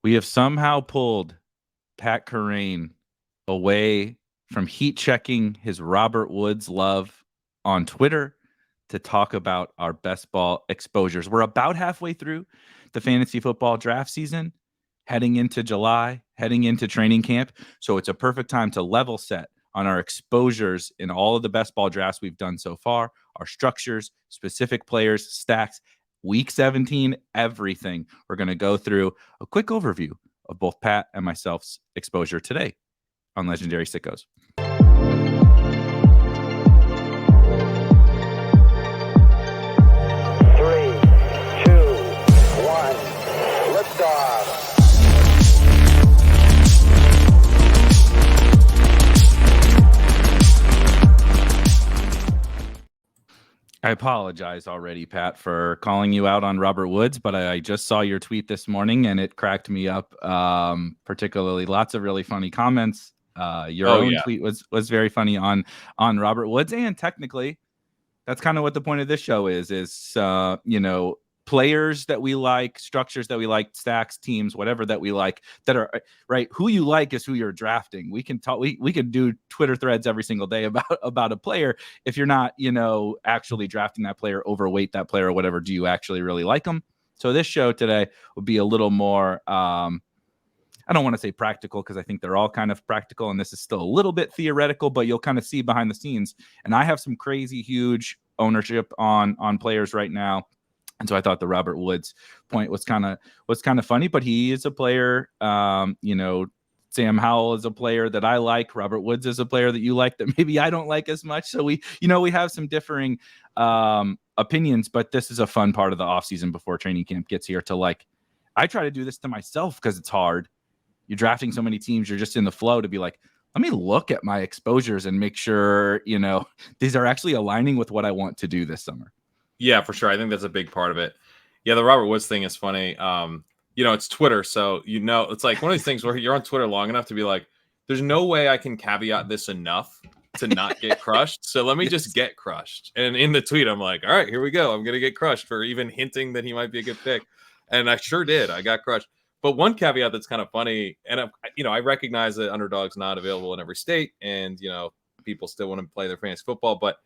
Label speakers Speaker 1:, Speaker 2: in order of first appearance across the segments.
Speaker 1: We have somehow pulled Pat Kerrane away from heat checking his Robert Woods love on Twitter to talk about our best ball exposures. We're about halfway through the fantasy football draft season, heading into July, heading into training camp. So it's a perfect time to level set on our exposures in all of the best ball drafts we've done so far, our structures, specific players, stacks, week 17, everything. We're going to go through a quick overview of both Pat and myself's exposure today on Legendary Sickos.
Speaker 2: 3, 2, 1, liftoff.
Speaker 1: I apologize already, Pat, for calling you out on Robert Woods, but I just saw your tweet this morning and it cracked me up. Particularly, lots of really funny comments. Your own tweet was very funny on Robert Woods, and technically, that's kind of what the point of this show is players that we like, structures that we like, stacks, teams, whatever that we like, that are right. Who you like is who you're drafting. We can talk. We could do Twitter threads every single day about a player. If you're not, actually drafting that player, overweight that player, or whatever, do you actually really like them? So this show today will be a little more. I don't want to say practical because I think they're all kind of practical, and this is still a little bit theoretical, but you'll kind of see behind the scenes. And I have some crazy huge ownership on players right now. And so I thought the Robert Woods point was kind of funny, but he is a player. Sam Howell is a player that I like. Robert Woods is a player that you like that maybe I don't like as much. So we have some differing opinions, but this is a fun part of the offseason before training camp gets here I try to do this to myself because it's hard. You're drafting so many teams, you're just in the flow to be like, let me look at my exposures and make sure, these are actually aligning with what I want to do this summer.
Speaker 3: Yeah, for sure. I think that's a big part of it. Yeah, the Robert Woods thing is funny. It's Twitter, so it's like one of these things where you're on Twitter long enough to be like, there's no way I can caveat this enough to not get crushed. So let me just get crushed. And in the tweet, I'm like, all right, here we go. I'm going to get crushed for even hinting that he might be a good pick. And I sure did. I got crushed. But one caveat that's kind of funny, and I recognize that underdog's not available in every state, and people still want to play their fantasy football, but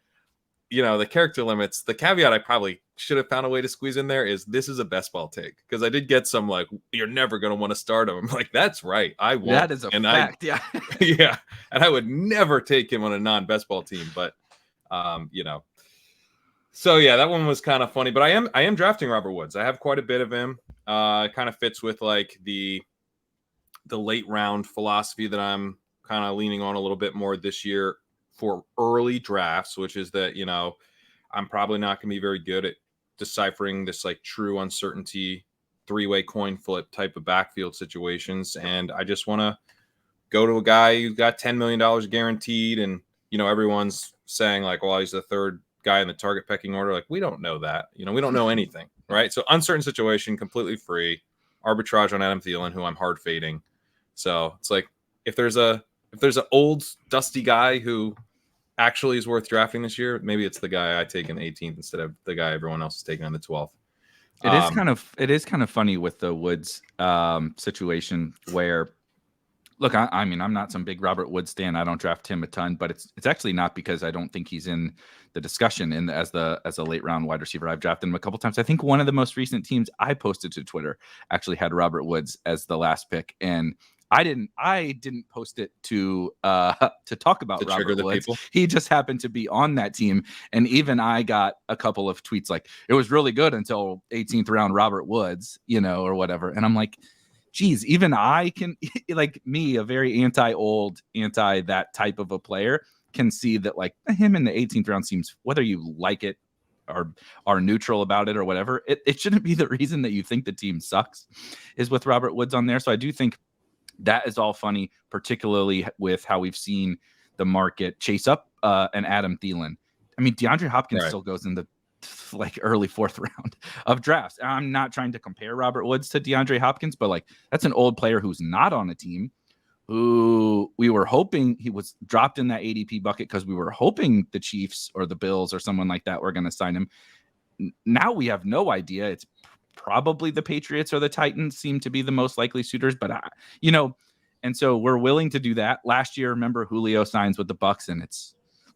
Speaker 3: the character limits, the caveat I probably should have found a way to squeeze in there is this is a best ball take, because I did get some like, you're never going to want to start him. I'm like, that's right, I won't.
Speaker 1: That is a fact. Yeah.
Speaker 3: Yeah, and I would never take him on a non-best ball team, but so yeah, that one was kind of funny. But I am drafting Robert Woods. I have quite a bit of him. It kind of fits with like the late round philosophy that I'm kind of leaning on a little bit more this year for early drafts, which is that, I'm probably not going to be very good at deciphering this like true uncertainty, three-way coin flip type of backfield situations. And I just want to go to a guy who's got $10 million guaranteed. And, everyone's saying like, well, he's the third guy in the target pecking order. Like, we don't know that, we don't know anything, right? So uncertain situation, completely free arbitrage on Adam Thielen, who I'm hard fading. So it's like, if there's an old dusty guy who actually is worth drafting this year, maybe it's the guy I take in the 18th instead of the guy everyone else is taking on the 12th.
Speaker 1: It is kind of funny with the Woods situation where, look, I mean, I'm not some big Robert Woods stan. I don't draft him a ton, but it's actually not because I don't think he's in the discussion as a late round wide receiver. I've drafted him a couple times. I think one of the most recent teams I posted to Twitter actually had Robert Woods as the last pick, and I didn't post it to talk about to Robert Woods. People. He just happened to be on that team, and even I got a couple of tweets like, it was really good until 18th round Robert Woods, or whatever. And I'm like, geez, even I can, like me, a very anti that type of a player, can see that like him in the 18th round seems, whether you like it or are neutral about it or whatever, it shouldn't be the reason that you think the team sucks is with Robert Woods on there. So I do think that is all funny, particularly with how we've seen the market chase up an Adam Thielen. I mean, DeAndre Hopkins still goes in the like early fourth round of drafts. I'm not trying to compare Robert Woods to DeAndre Hopkins, but like that's an old player who's not on a team, who we were hoping he was dropped in that ADP bucket because we were hoping the Chiefs or the Bills or someone like that were going to sign him. Now we have no idea. It's probably the Patriots or the Titans seem to be the most likely suitors, but and so we're willing to do that. Last year, remember, Julio signs with the Bucks, and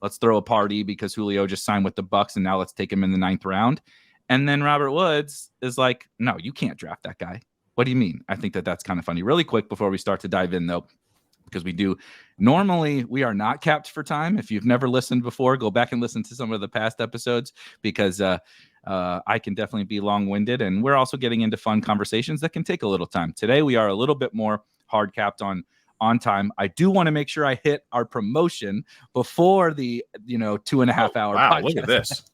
Speaker 1: let's throw a party because Julio just signed with the Bucks, and now let's take him in the 9th round. And then Robert Woods is like, no, you can't draft that guy. What do you mean? I think that's kind of funny. Really quick before we start to dive in, though, because normally we are not capped for time. If you've never listened before, go back and listen to some of the past episodes, because I can definitely be long-winded, and we're also getting into fun conversations that can take a little time. Today we are a little bit more hard capped on time. I do want to make sure I hit our promotion before the 2.5 hour podcast.
Speaker 3: Look at this.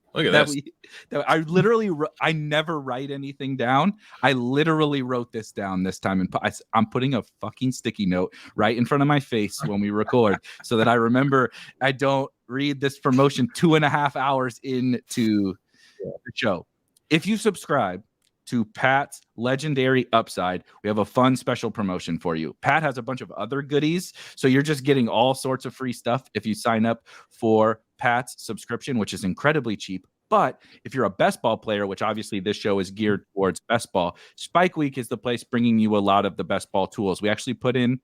Speaker 1: I never write anything down. I literally wrote this down this time, and I'm putting a fucking sticky note right in front of my face when we record so that I remember I don't read this promotion 2.5 hours into the show. If you subscribe to Pat's Legendary Upside, we have a fun special promotion for you. Pat has a bunch of other goodies, so you're just getting all sorts of free stuff if you sign up for Pat's subscription, which is incredibly cheap. But if you're a best ball player, which obviously this show is geared towards best ball, Spike Week is the place bringing you a lot of the best ball tools. We actually put in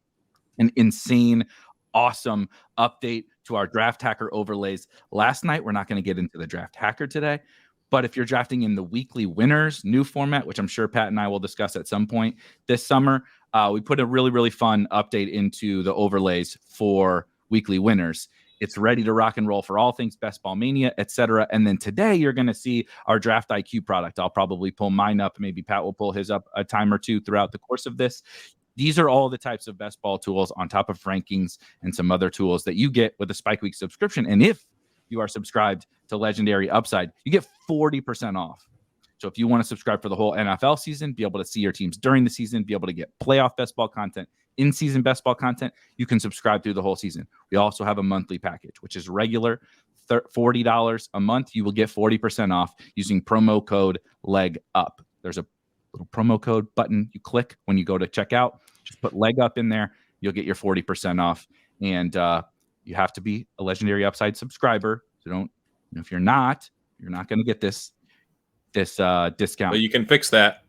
Speaker 1: an insane, awesome update to our draft hacker overlays last night. We're not going to get into the draft hacker today. But if you're drafting in the weekly winners, new format, which I'm sure Pat and I will discuss at some point this summer, we put a really, really fun update into the overlays for weekly winners. It's ready to rock and roll for all things Best Ball Mania, etc. And then today you're going to see our Draft IQ product. I'll probably pull mine up. Maybe Pat will pull his up a time or two throughout the course of this. These are all the types of best ball tools on top of rankings and some other tools that you get with a Spike Week subscription. And if you are subscribed to Legendary Upside, you get 40% off. So if you want to subscribe for the whole NFL season, be able to see your teams during the season, be able to get playoff best ball content, in-season best ball content, you can subscribe through the whole season. We also have a monthly package, which is regular $40 a month. You will get 40% off using promo code LEG UP. There's a little promo code button you click when you go to checkout. Just put LEG UP in there. You'll get your 40% off. And you have to be a Legendary Upside subscriber. So if you're not going to get this discount.
Speaker 3: But you can fix that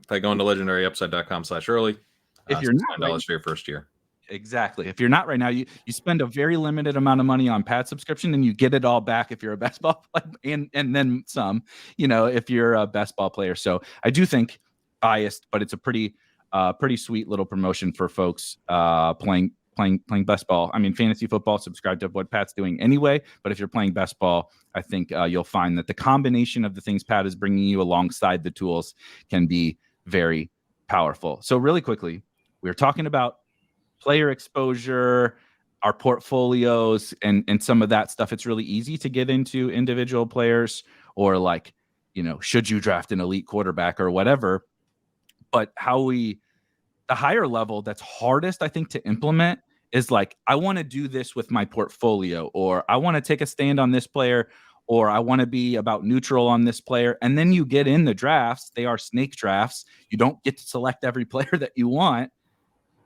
Speaker 3: by going to legendaryupside.com/early.
Speaker 1: If you're not
Speaker 3: $9 for your first year.
Speaker 1: Exactly. If you're not right now, you spend a very limited amount of money on Pat's subscription, and you get it all back if you're a best ball player, and then some, if you're a best ball player. So I do think, biased, but it's a pretty sweet little promotion for folks playing best ball. I mean, fantasy football, subscribe to what Pat's doing anyway. But if you're playing best ball, I think you'll find that the combination of the things Pat is bringing you alongside the tools can be very powerful. So really quickly, we were talking about player exposure, our portfolios, and some of that stuff. It's really easy to get into individual players, or should you draft an elite quarterback or whatever. But the higher level that's hardest, I think, to implement is I want to do this with my portfolio, or I want to take a stand on this player, or I want to be about neutral on this player. And then you get in the drafts. They are snake drafts. You don't get to select every player that you want.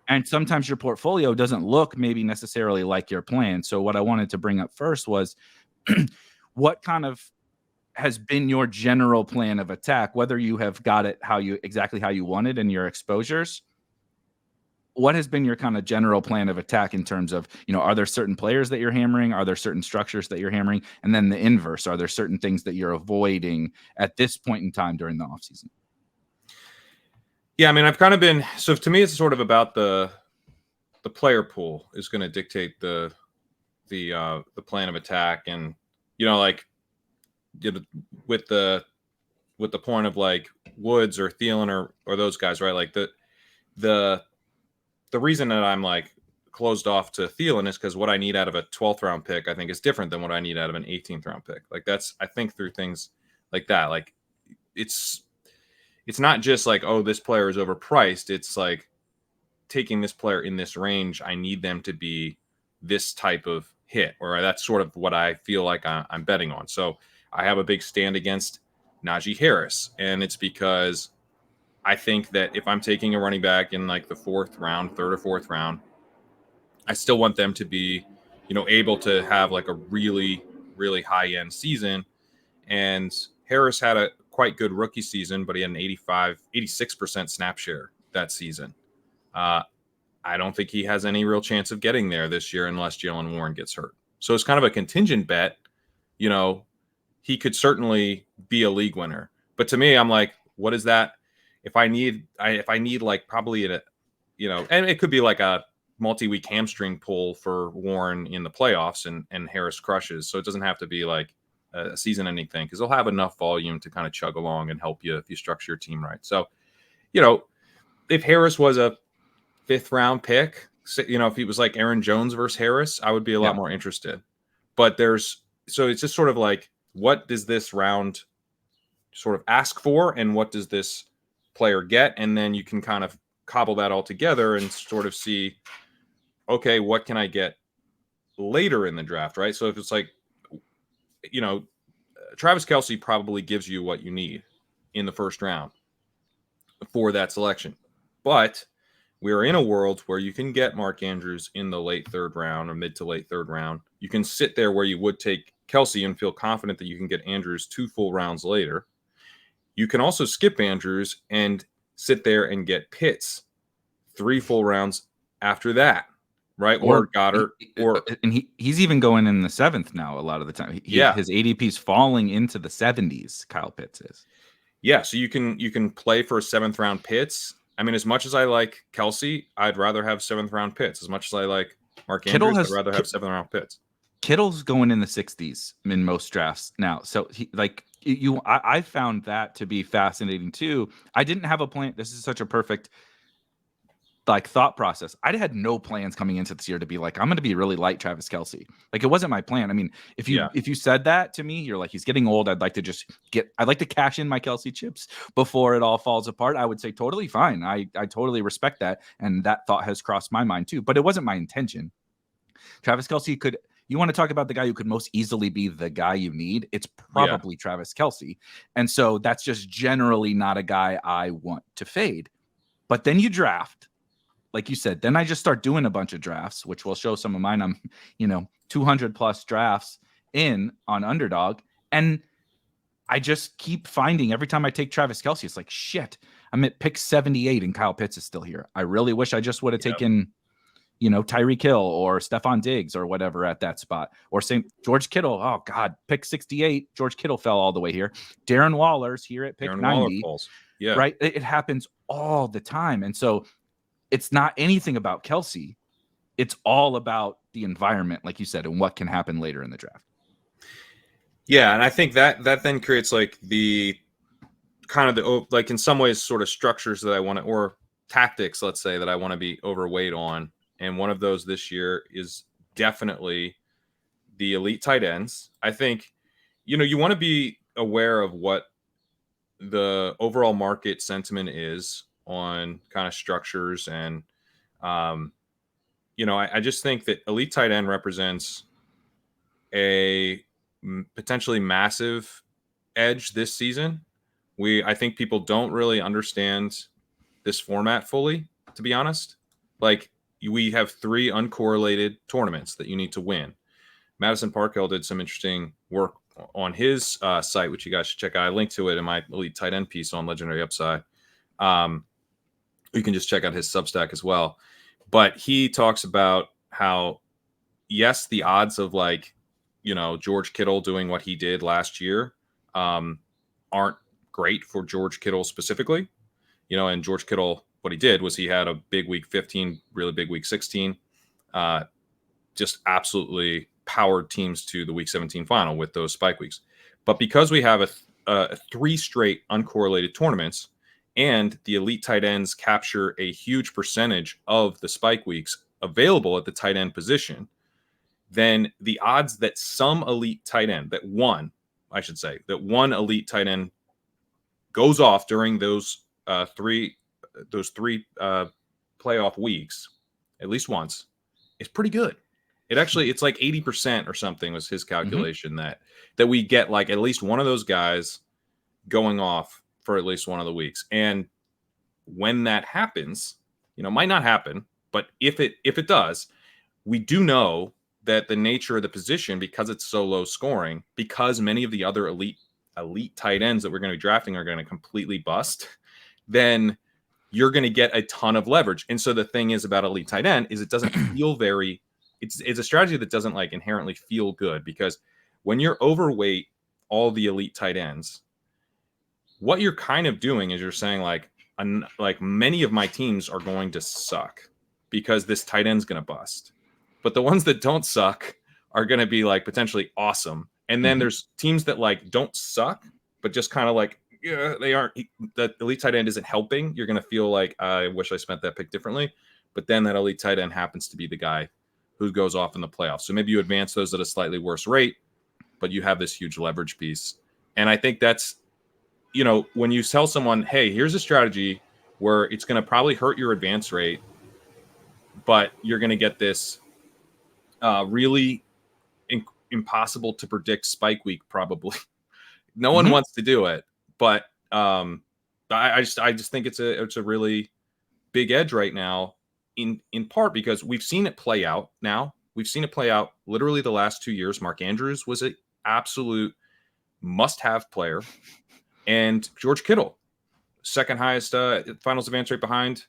Speaker 1: And sometimes your portfolio doesn't look maybe necessarily like your plan. So what I wanted to bring up first was what kind of has been your general plan of attack, whether you have got it exactly how you wanted in your exposures. What has been your kind of general plan of attack in terms of, are there certain players that you're hammering? Are there certain structures that you're hammering? And then the inverse, are there certain things that you're avoiding at this point in time during the offseason?
Speaker 3: Yeah, I mean, I've kind of been, so to me, it's sort of about the player pool is going to dictate the plan of attack. And, with the point of Woods or Thielen or those guys, right? The reason that I'm closed off to Thielen is because what I need out of a 12th round pick, I think, is different than what I need out of an 18th round pick. I think through things like that. It's not just this player is overpriced. It's taking this player in this range. I need them to be this type of hit, or that's sort of what I feel like I'm betting on. So I have a big stand against Najee Harris, and it's because I think that if I'm taking a running back in the 4th round, 3rd or 4th round, I still want them to be, able to have a really, really high end season. And Harris had quite good rookie season, but he had an 86% snap share that season. I don't think he has any real chance of getting there this year unless Jaylen Warren gets hurt. So it's kind of a contingent bet. You know, he could certainly be a league winner. But to me, I'm like, what is that? If I need like probably and it could be like a multi-week hamstring pull for Warren in the playoffs and Harris crushes. So it doesn't have to be like a season-ending thing because they'll have enough volume to kind of chug along and help you if you structure your team right. So, if Harris was a 5th round pick, if he was like Aaron Jones versus Harris, I would be a lot more interested. But so it's just sort of like, what does this round sort of ask for and what does this player get? And then you can kind of cobble that all together and sort of see, okay, what can I get later in the draft, right? So if it's like, Travis Kelce probably gives you what you need in the first round for that selection. But we're in a world where you can get Mark Andrews in the late 3rd round or mid to late 3rd round. You can sit there where you would take Kelce and feel confident that you can get Andrews 2 full rounds later. You can also skip Andrews and sit there and get Pitts 3 full rounds after that, right? Or Goddard,
Speaker 1: and he's even going in the 7th now a lot of the time. His ADP's falling into the 70s. Kyle Pitts is.
Speaker 3: Yeah, so you can play for a 7th round Pitts. I mean, as much as I like Kelce, I'd rather have 7th round Pitts. As much as I like Mark Andrews, I'd rather have 7th round Pitts.
Speaker 1: Kittle's going in the 60s in most drafts now. So I found that to be fascinating too. I didn't have a plan. This is such a perfect thought process. I had no plans coming into this year to be like, I'm going to be really light Travis Kelce. Like, it wasn't my plan. I mean, if you said that to me, you're like, he's getting old. I'd like to cash in my Kelce chips before it all falls apart. I would say totally fine. I totally respect that. And that thought has crossed my mind too, but it wasn't my intention. Travis Kelce you want to talk about the guy who could most easily be the guy you need? It's probably Travis Kelce. And so that's just generally not a guy I want to fade. But then you draft, like you said, then I just start doing a bunch of drafts, which will show some of mine. I'm, 200 plus drafts in on Underdog. And I just keep finding every time I take Travis Kelce, it's like, shit, I'm at pick 78 and Kyle Pitts is still here. I really wish I just would have taken, Tyreek Hill or Stephon Diggs or whatever at that spot. Or St. George Kittle. Oh, God, pick 68. George Kittle fell all the way here. Darren Waller's here at pick 90.
Speaker 3: Yeah.
Speaker 1: Right? It happens all the time. And so it's not anything about Kelce. It's all about the environment, like you said, and what can happen later in the draft.
Speaker 3: Yeah, and I think that then creates like the kind of the like in some ways sort of structures that I want to, or tactics, let's say, that I want to be overweight on. And one of those this year is definitely the elite tight ends. I think, you want to be aware of what the overall market sentiment is on kind of structures. And, I just think that elite tight end represents a potentially massive edge this season. I think people don't really understand this format fully, to be honest. Like, we have 3 uncorrelated tournaments that you need to win. Madison Parkhill did some interesting work on his site, which you guys should check out. I linked to it in my elite tight end piece on Legendary Upside. You can just check out his Substack as well. But he talks about how, yes, the odds of George Kittle doing what he did last year aren't great for George Kittle specifically. And George Kittle, what he did was he had a big week 15, really big week 16, just absolutely powered teams to the week 17 final with those spike weeks. But because we have a 3 straight uncorrelated tournaments and the elite tight ends capture a huge percentage of the spike weeks available at the tight end position, then the odds that some elite tight end, that one elite tight end goes off during those three playoff weeks, at least once, is pretty good. It's like 80% or something was his calculation that we get like at least one of those guys going off for at least one of the weeks. And when that happens, might not happen, but if it does, we do know that the nature of the position, because it's so low scoring, because many of the other elite elite tight ends that we're going to be drafting are going to completely bust, then you're going to get a ton of leverage. And so the thing is about elite tight end is it doesn't feel very, it's a strategy that doesn't like inherently feel good, because when you're overweight all the elite tight ends, what you're kind of doing is you're saying like many of my teams are going to suck because this tight end's going to bust. But the ones that don't suck are going to be like potentially awesome. And then there's teams that like don't suck, but just kind of like, yeah, they aren't. The elite tight end isn't helping. You're going to feel like, I wish I spent that pick differently. But then that elite tight end happens to be the guy who goes off in the playoffs. So maybe you advance those at a slightly worse rate, but you have this huge leverage piece. And I think that's, you know, when you tell someone, hey, here's a strategy where it's going to probably hurt your advance rate, but you're going to get this really impossible to predict spike week, probably. No one wants to do it. But I just think it's a really big edge right now, in part because we've seen it play out now. We've seen it play out literally the last 2 years. Mark Andrews was an absolute must-have player, and George Kittle, second highest finals advance rate behind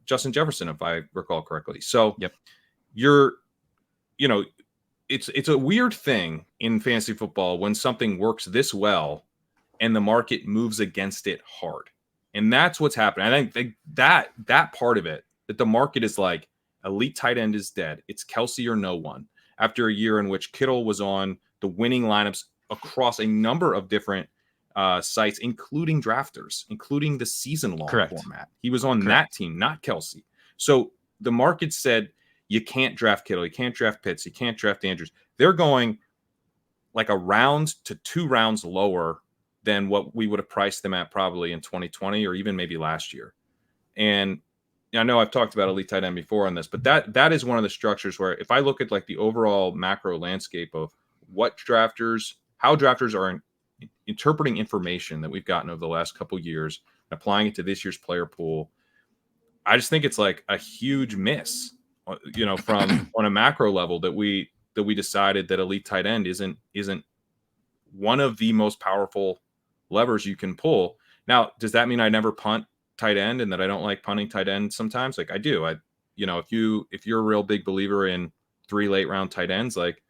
Speaker 3: Justin Jefferson, if I recall correctly. So it's a weird thing in fantasy football when something works this well and the market moves against it hard. And that's what's happening. I think that part of it, that the market is like, elite tight end is dead. It's Kelsey or no one. After a year in which Kittle was on the winning lineups across a number of different sites, including drafters, including the season-long format. He was on that team, not Kelsey. So the market said, you can't draft Kittle, you can't draft Pitts, you can't draft Andrews. They're going like a round to 2 rounds lower than what we would have priced them at probably in 2020 or even maybe last year. And I know I've talked about elite tight end before on this, but that is one of the structures where if I look at like the overall macro landscape of how drafters are interpreting information that we've gotten over the last couple of years and applying it to this year's player pool, I just think it's like a huge miss, you know, from on a macro level that we decided that elite tight end isn't one of the most powerful levers you can pull. Now, does that mean I never punt tight end and that I don't like punting tight end sometimes? Like I do. If you're a real big believer in 3 late round tight ends, like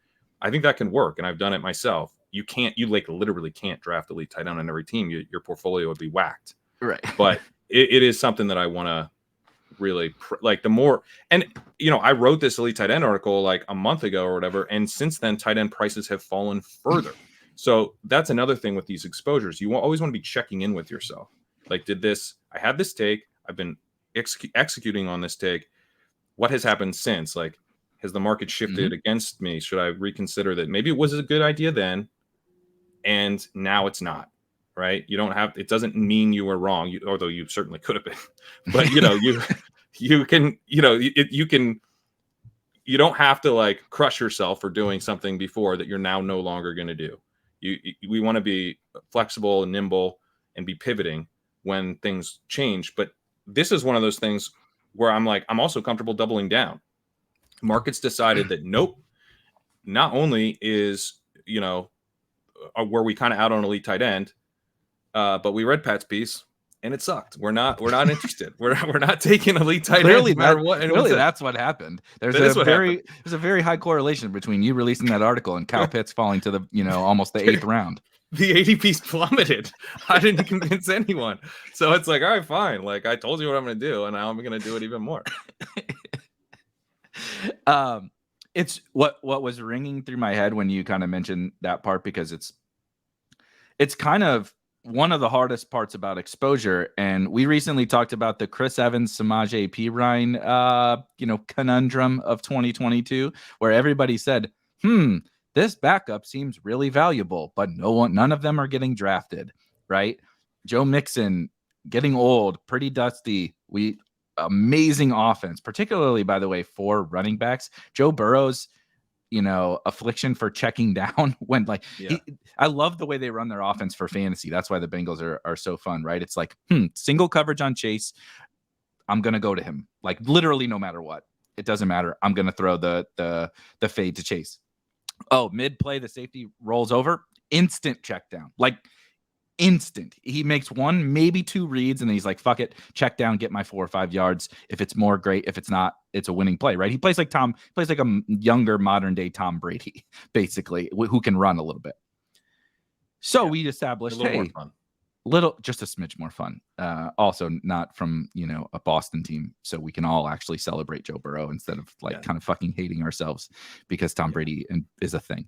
Speaker 3: I think that can work, and I've done it myself. You literally can't draft elite tight end on every team. Your portfolio would be whacked.
Speaker 1: Right.
Speaker 3: But it is something that I want to really like the more. And, you know, I wrote this elite tight end article like a month ago or whatever. And since then, tight end prices have fallen further. So that's another thing with these exposures. You always want to be checking in with yourself. Like, I had this take, I've been executing on this take. What has happened since? Like, has the market shifted against me? Should I reconsider that? Maybe it was a good idea then, and now it's not, right? It doesn't mean you were wrong, although you certainly could have been. But, you know, you don't have to like crush yourself for doing something before that you're now no longer going to do. We want to be flexible and nimble and be pivoting when things change. But this is one of those things where I'm also comfortable doubling down. Markets decided that nope, not only is, you know, were we kind of out on elite tight end, but we read Pat's piece and it sucked. We're not interested. We're not taking elite tight end no matter what.
Speaker 1: Clearly, that's what happened. There's a very high correlation between you releasing that article and Kyle Pitts falling to the, you know, almost the 8th round.
Speaker 3: The ADP's plummeted. I didn't convince anyone. So it's like, all right, fine. Like I told you what I'm going to do, and now I'm going to do it even more.
Speaker 1: It's what was ringing through my head when you kind of mentioned that part, because it's kind of one of the hardest parts about exposure. And we recently talked about the Chris Evans, Samaje Perine, conundrum of 2022, where everybody said, this backup seems really valuable, but none of them are getting drafted, right? Joe Mixon getting old, pretty dusty. Amazing offense, particularly, by the way, for running backs. Joe Burrow's, you know, affliction for checking down when I love the way they run their offense for fantasy. That's why the Bengals are so fun, right? It's like, single coverage on Chase. I'm going to go to him. Like literally no matter what. It doesn't matter. I'm going to throw the fade to Chase. Oh, mid play, the safety rolls over. instant check down, like instant. He makes 1, maybe 2 reads, and then he's like, fuck it, check down, get my 4 or 5 yards. If it's more, great. If it's not, it's a winning play, right? He plays like a younger modern day Tom Brady, basically, who can run a little bit. So we established, hey, just a smidge more fun. Also not from, a Boston team. So we can all actually celebrate Joe Burrow instead of kind of fucking hating ourselves because Tom Brady is a thing.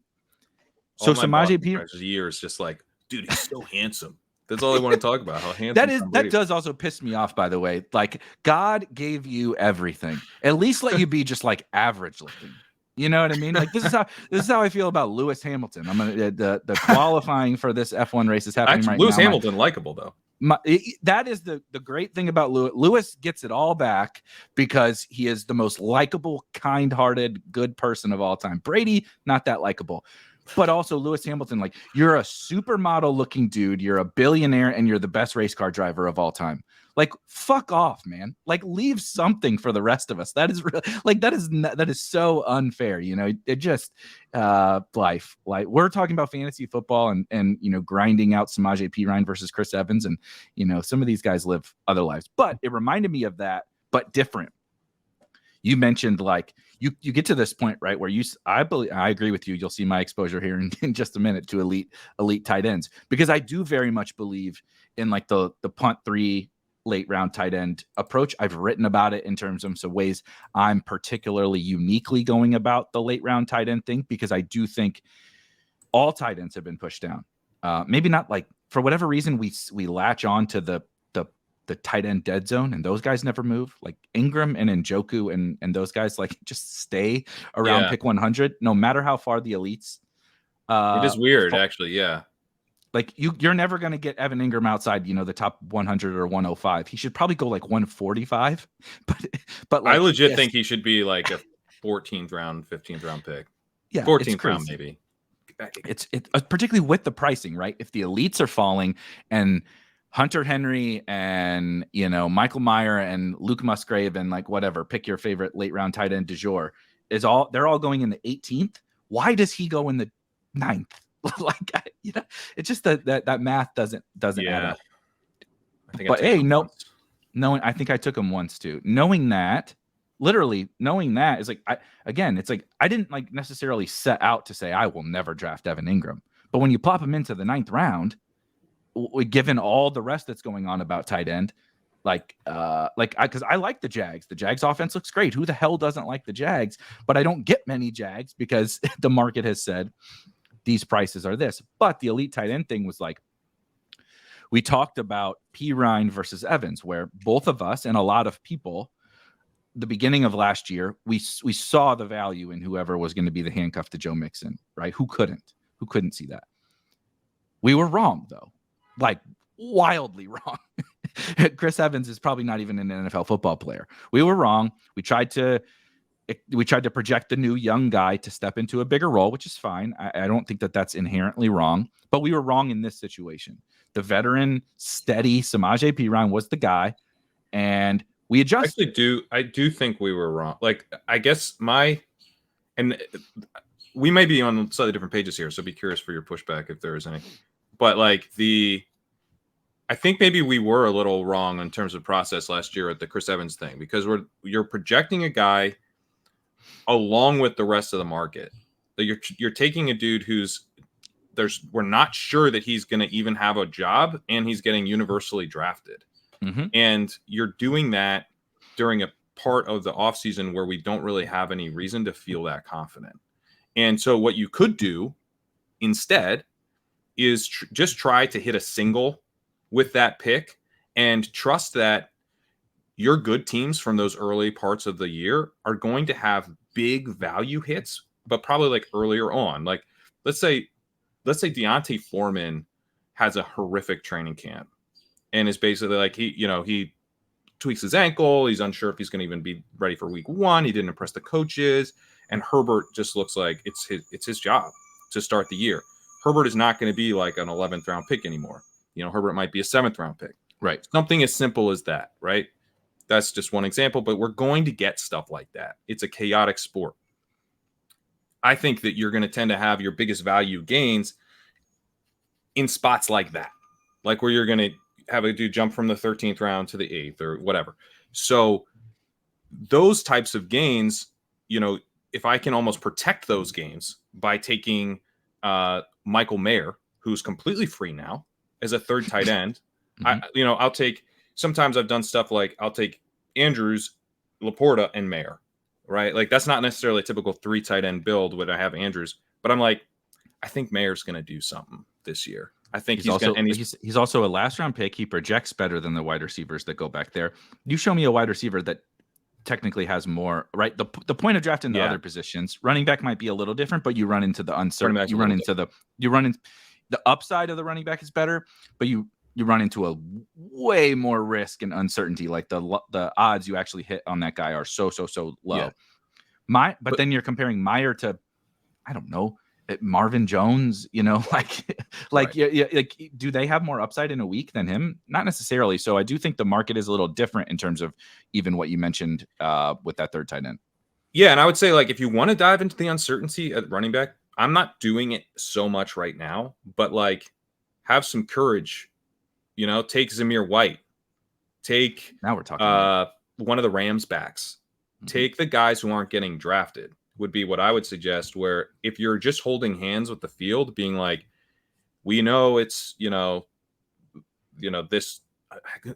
Speaker 1: So Samaje P
Speaker 3: years just like, dude, he's so handsome. That's all I want to talk about. How handsome
Speaker 1: that does also piss me off, by the way. Like, God gave you everything. At least let you be just like average looking. You know what I mean? Like, this is how I feel about Lewis Hamilton. I'm gonna the qualifying for this F1 race is happening right
Speaker 3: Lewis
Speaker 1: now.
Speaker 3: Hamilton, likable though.
Speaker 1: That is the great thing about Lewis. Lewis gets it all back because he is the most likable, kind-hearted, good person of all time. Brady, not that likable. But also Lewis Hamilton, like, you're a supermodel looking dude, you're a billionaire, and you're the best race car driver of all time. Like, fuck off, man. Like, leave something for the rest of us. That is really, like, that is so unfair. It just life. Like, we're talking about fantasy football and grinding out Samaje Perine versus Chris Evans, and some of these guys live other lives. But it reminded me of that, but different. You mentioned, like, you get to this point, right, where I agree with you. You'll see my exposure here in just a minute to elite tight ends, because I do very much believe in like the punt 3 late round tight end approach. I've written about it in terms of some ways I'm particularly uniquely going about the late round tight end thing, because I do think all tight ends have been pushed down. Maybe not, like, for whatever reason we latch on to the tight end dead zone, and those guys never move. Like Ingram and Njoku and those guys, like, just stay around pick 100, no matter how far the elites.
Speaker 3: It is weird, actually. Yeah.
Speaker 1: Like, you're never going to get Evan Ingram outside, the top 100 or 105. He should probably go like 145. But like,
Speaker 3: I legit think he should be like a 14th round, 15th round pick.
Speaker 1: Yeah.
Speaker 3: 14th round, maybe.
Speaker 1: It's particularly with the pricing, right? If the elites are falling and Hunter Henry and, Michael Mayer and Luke Musgrave and, like, whatever, pick your favorite late round tight end du jour, they're all going in the 18th. Why does he go in the 9th? Like, it's just that math doesn't add up. But hey, I think I took him once too. Knowing that is like, it's like, I didn't like necessarily set out to say I will never draft Evan Ingram, but when you plop him into the 9th round, given all the rest that's going on about tight end, because I like the Jags. The Jags offense looks great. Who the hell doesn't like the Jags? But I don't get many Jags because the market has said these prices are this. But the elite tight end thing was like, we talked about Perine versus Evans, where both of us and a lot of people, the beginning of last year, we saw the value in whoever was going to be the handcuff to Joe Mixon, right? Who couldn't see that? We were wrong, though. Like, wildly wrong. Chris Evans is probably not even an NFL football player. We were wrong. We tried to project the new young guy to step into a bigger role, which is fine. I don't think that that's inherently wrong, but we were wrong in this situation. The veteran, steady Samaje Perine was the guy, and we adjusted.
Speaker 3: I do think we were wrong. Like, I guess and we may be on slightly different pages here, so be curious for your pushback if there is any. But like I think maybe we were a little wrong in terms of process last year at the Chris Evans thing, because you're projecting a guy along with the rest of the market. You're taking a dude we're not sure that he's going to even have a job, and he's getting universally drafted.
Speaker 1: Mm-hmm.
Speaker 3: And you're doing that during a part of the offseason where we don't really have any reason to feel that confident. And so what you could do instead is just try to hit a single with that pick and trust that your good teams from those early parts of the year are going to have big value hits, but probably like earlier on. Like, let's say Deontay Foreman has a horrific training camp and is basically like, he tweaks his ankle. He's unsure if he's going to even be ready for week 1. He didn't impress the coaches, and Herbert just looks like it's his job to start the year. Herbert is not going to be like an 11th round pick anymore. Herbert might be a 7th round pick.
Speaker 1: Right.
Speaker 3: Something as simple as that, right? That's just one example, but we're going to get stuff like that. It's a chaotic sport. I think that you're going to tend to have your biggest value gains in spots like that, like where you're going to have a dude jump from the 13th round to the 8th or whatever. So those types of gains, you know, if I can almost protect those gains by taking Michael Mayer, who's completely free now as a third tight end, I'll take, sometimes I've done stuff like I'll take Andrews, Laporta, and Mayer, right? Like that's not necessarily a typical 3 tight end build when I have Andrews, but I'm like, I think Mayer's going to do something this year. I think
Speaker 1: he's also a last round pick. He projects better than the wide receivers that go back there. You show me a wide receiver that technically has more, right? The point of drafting the other positions, running back might be a little different, but you run into the uncertainty. You run into the upside of the running back is better, but you run into a way more risk and uncertainty. Like the odds you actually hit on that guy are so low. Yeah. But then you're comparing Meyer to, I don't know, Marvin Jones, you know, like do they have more upside in a week than him? Not necessarily. So I do think the market is a little different in terms of even what you mentioned with that third tight end.
Speaker 3: Yeah, and I would say, like, if you want to dive into the uncertainty at running back, I'm not doing it so much right now, but like have some courage, you know, take Zamir White, take
Speaker 1: now we're talking
Speaker 3: one of the Rams backs, take the guys who aren't getting drafted. Would be what I would suggest, where if you're just holding hands with the field, being like, we know it's, you know, this,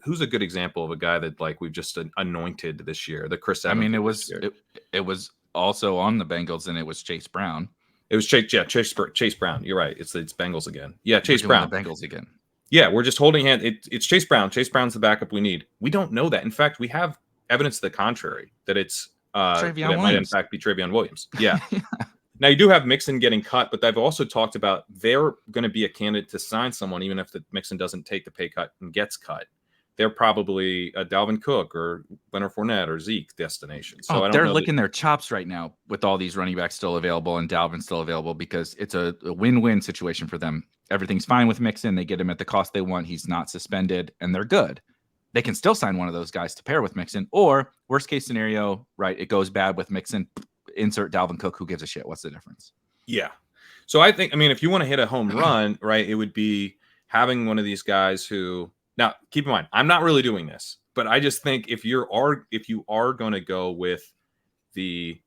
Speaker 3: who's a good example of a guy that like we've just anointed this year, the Chris Evans.
Speaker 1: I mean, it was also on the Bengals and it was Chase Brown.
Speaker 3: It was Chase Brown. You're right. It's Bengals again. Yeah. Chase Brown.
Speaker 1: The Bengals again.
Speaker 3: Yeah. We're just holding hand. It's Chase Brown. Chase Brown's the backup we need. We don't know that. In fact, we have evidence to the contrary that it's, that might in fact be Travion Williams. Yeah. Now you do have Mixon getting cut, but they've also talked about they're going to be a candidate to sign someone, even if the Mixon doesn't take the pay cut and gets cut. They're probably a Dalvin Cook or Leonard Fournette or Zeke destination. So
Speaker 1: they're licking their chops right now with all these running backs still available and Dalvin still available because it's a win-win situation for them. Everything's fine with Mixon. They get him at the cost they want. He's not suspended, and they're good. They can still sign one of those guys to pair with Mixon, or worst case scenario, right? It goes bad with Mixon. Insert Dalvin Cook. Who gives a shit? What's the difference?
Speaker 3: Yeah. So I think, I mean, if you want to hit a home run, right, it would be having one of these guys who. Now, keep in mind, I'm not really doing this, but I just think if you are going to go with the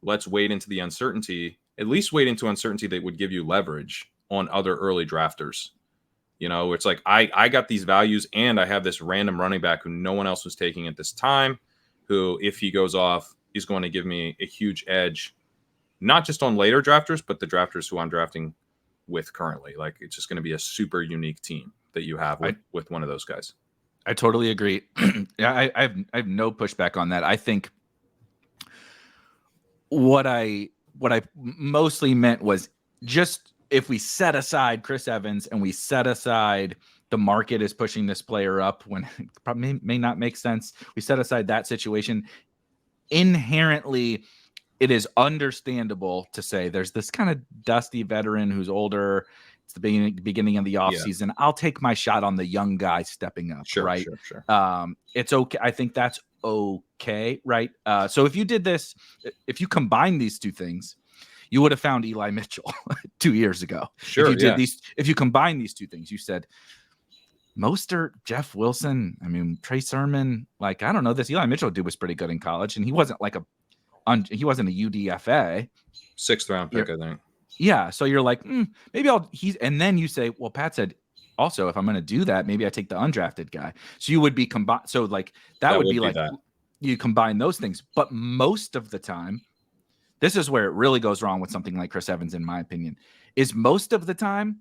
Speaker 3: let's wait into the uncertainty, at least wait into uncertainty that would give you leverage on other early drafters. You know, it's like I got these values and I have this random running back who no one else was taking at this time, who, if he goes off, is going to give me a huge edge, not just on later drafters, but the drafters who I'm drafting with currently. Like, it's just going to be a super unique team that you have with one of those guys.
Speaker 1: I totally agree. Yeah, I have no pushback on that. I think what I mostly meant was just if we set aside Chris Evans and we set aside the market is pushing this player up when it probably may not make sense, we set aside that situation. Inherently, it is understandable to say there's this kind of dusty veteran who's older. It's the beginning of the offseason. I'll take my shot on the young guy stepping up, right? Sure. It's okay. I think that's okay, right? So if you did this, if you combine these two things, you would have found Eli Mitchell 2 years ago.
Speaker 3: Sure.
Speaker 1: If you did if you combine these two things, you said Mostert, Jeff Wilson, I mean, Trey Sermon, like, I don't know, this Eli Mitchell dude was pretty good in college, and he wasn't like he wasn't a UDFA.
Speaker 3: 6th round pick, I think.
Speaker 1: Yeah. So you're like, maybe and then you say, well, Pat said, also, if I'm going to do that, maybe I take the undrafted guy. So you would be combined. So like, that would be like, you combine those things. But most of the time, this is where it really goes wrong with something like Chris Evans, in my opinion, is most of the time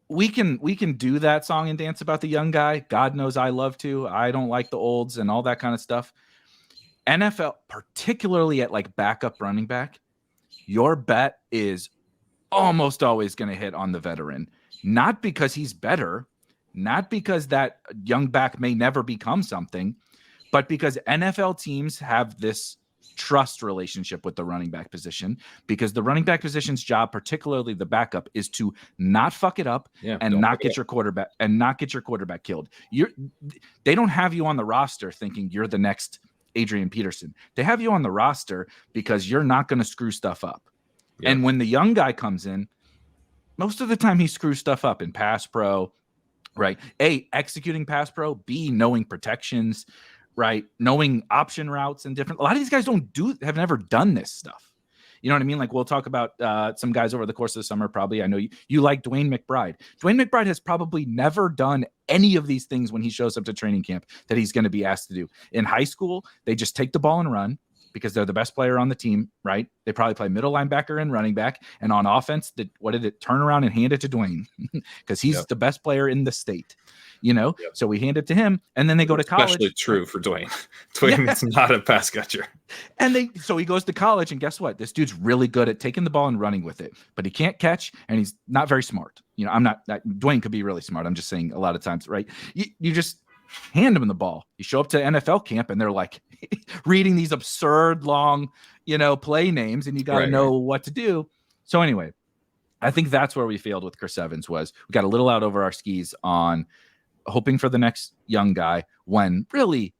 Speaker 1: we can do that song and dance about the young guy. God knows I love to. I don't like the olds and all that kind of stuff. NFL, particularly at like backup running back, your bet is almost always going to hit on the veteran, not because he's better, not because that young back may never become something, but because NFL teams have this trust relationship with the running back position, because the running back position's job, particularly the backup, is to not fuck it up and not get your quarterback killed. They don't have you on the roster thinking you're the next Adrian Peterson. They have you on the roster because you're not going to screw stuff up. Yeah. And when the young guy comes in, most of the time he screws stuff up in pass pro, right? A, executing pass pro, B, knowing protections, right? Knowing option routes and different. A lot of these guys have never done this stuff. You know what I mean? Like we'll talk about some guys over the course of the summer. Probably, I know you like Dwayne McBride. Dwayne McBride has probably never done any of these things when he shows up to training camp that he's going to be asked to do. In high school, they just take the ball and run because they're the best player on the team, right? They probably play middle linebacker and running back. And on offense, what did it turn around and hand it to Dwayne because he's the best player in the state. So we hand it to him, and then they go to college.
Speaker 3: Especially true for Dwayne. Dwayne is not a pass catcher.
Speaker 1: And so he goes to college, and guess what? This dude's really good at taking the ball and running with it, but he can't catch, and he's not very smart. Dwayne could be really smart. I'm just saying a lot of times, right? You just hand him the ball. You show up to NFL camp, and they're like reading these absurd long, play names, and you got to know what to do. So anyway, I think that's where we failed with Chris Evans. Was we got a little out over our skis on hoping for the next young guy when really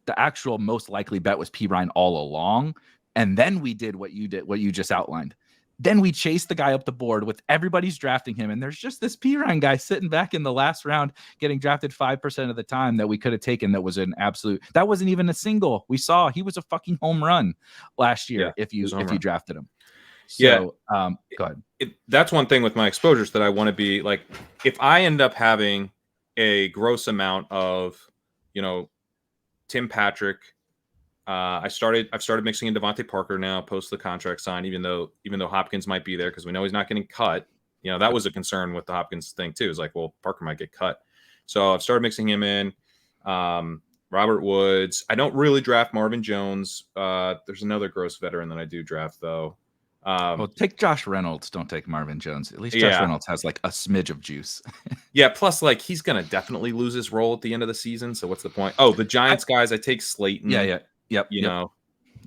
Speaker 1: the actual most likely bet was P. Ryan all along. And then we did what you just outlined. Then we chased the guy up the board with everybody's drafting him. And there's just this P. Ryan guy sitting back in the last round getting drafted 5% of the time that we could have taken. That was that wasn't even a single. We saw he was a fucking home run last year if you drafted him. So go ahead.
Speaker 3: That's one thing with my exposures that I want to be like, if I end up having a gross amount of, Tim Patrick. I've started mixing in Devontae Parker now post the contract sign, even though Hopkins might be there because we know he's not getting cut. That was a concern with the Hopkins thing too. It's like, well, Parker might get cut. So I've started mixing him in. Robert Woods. I don't really draft Marvin Jones. There's another gross veteran that I do draft though.
Speaker 1: Well, take Josh Reynolds. Don't take Marvin Jones. At least Josh Reynolds has like a smidge of juice.
Speaker 3: Plus, like he's gonna definitely lose his role at the end of the season. So what's the point? Oh, the Giants guys. I take Slayton.
Speaker 1: Yep.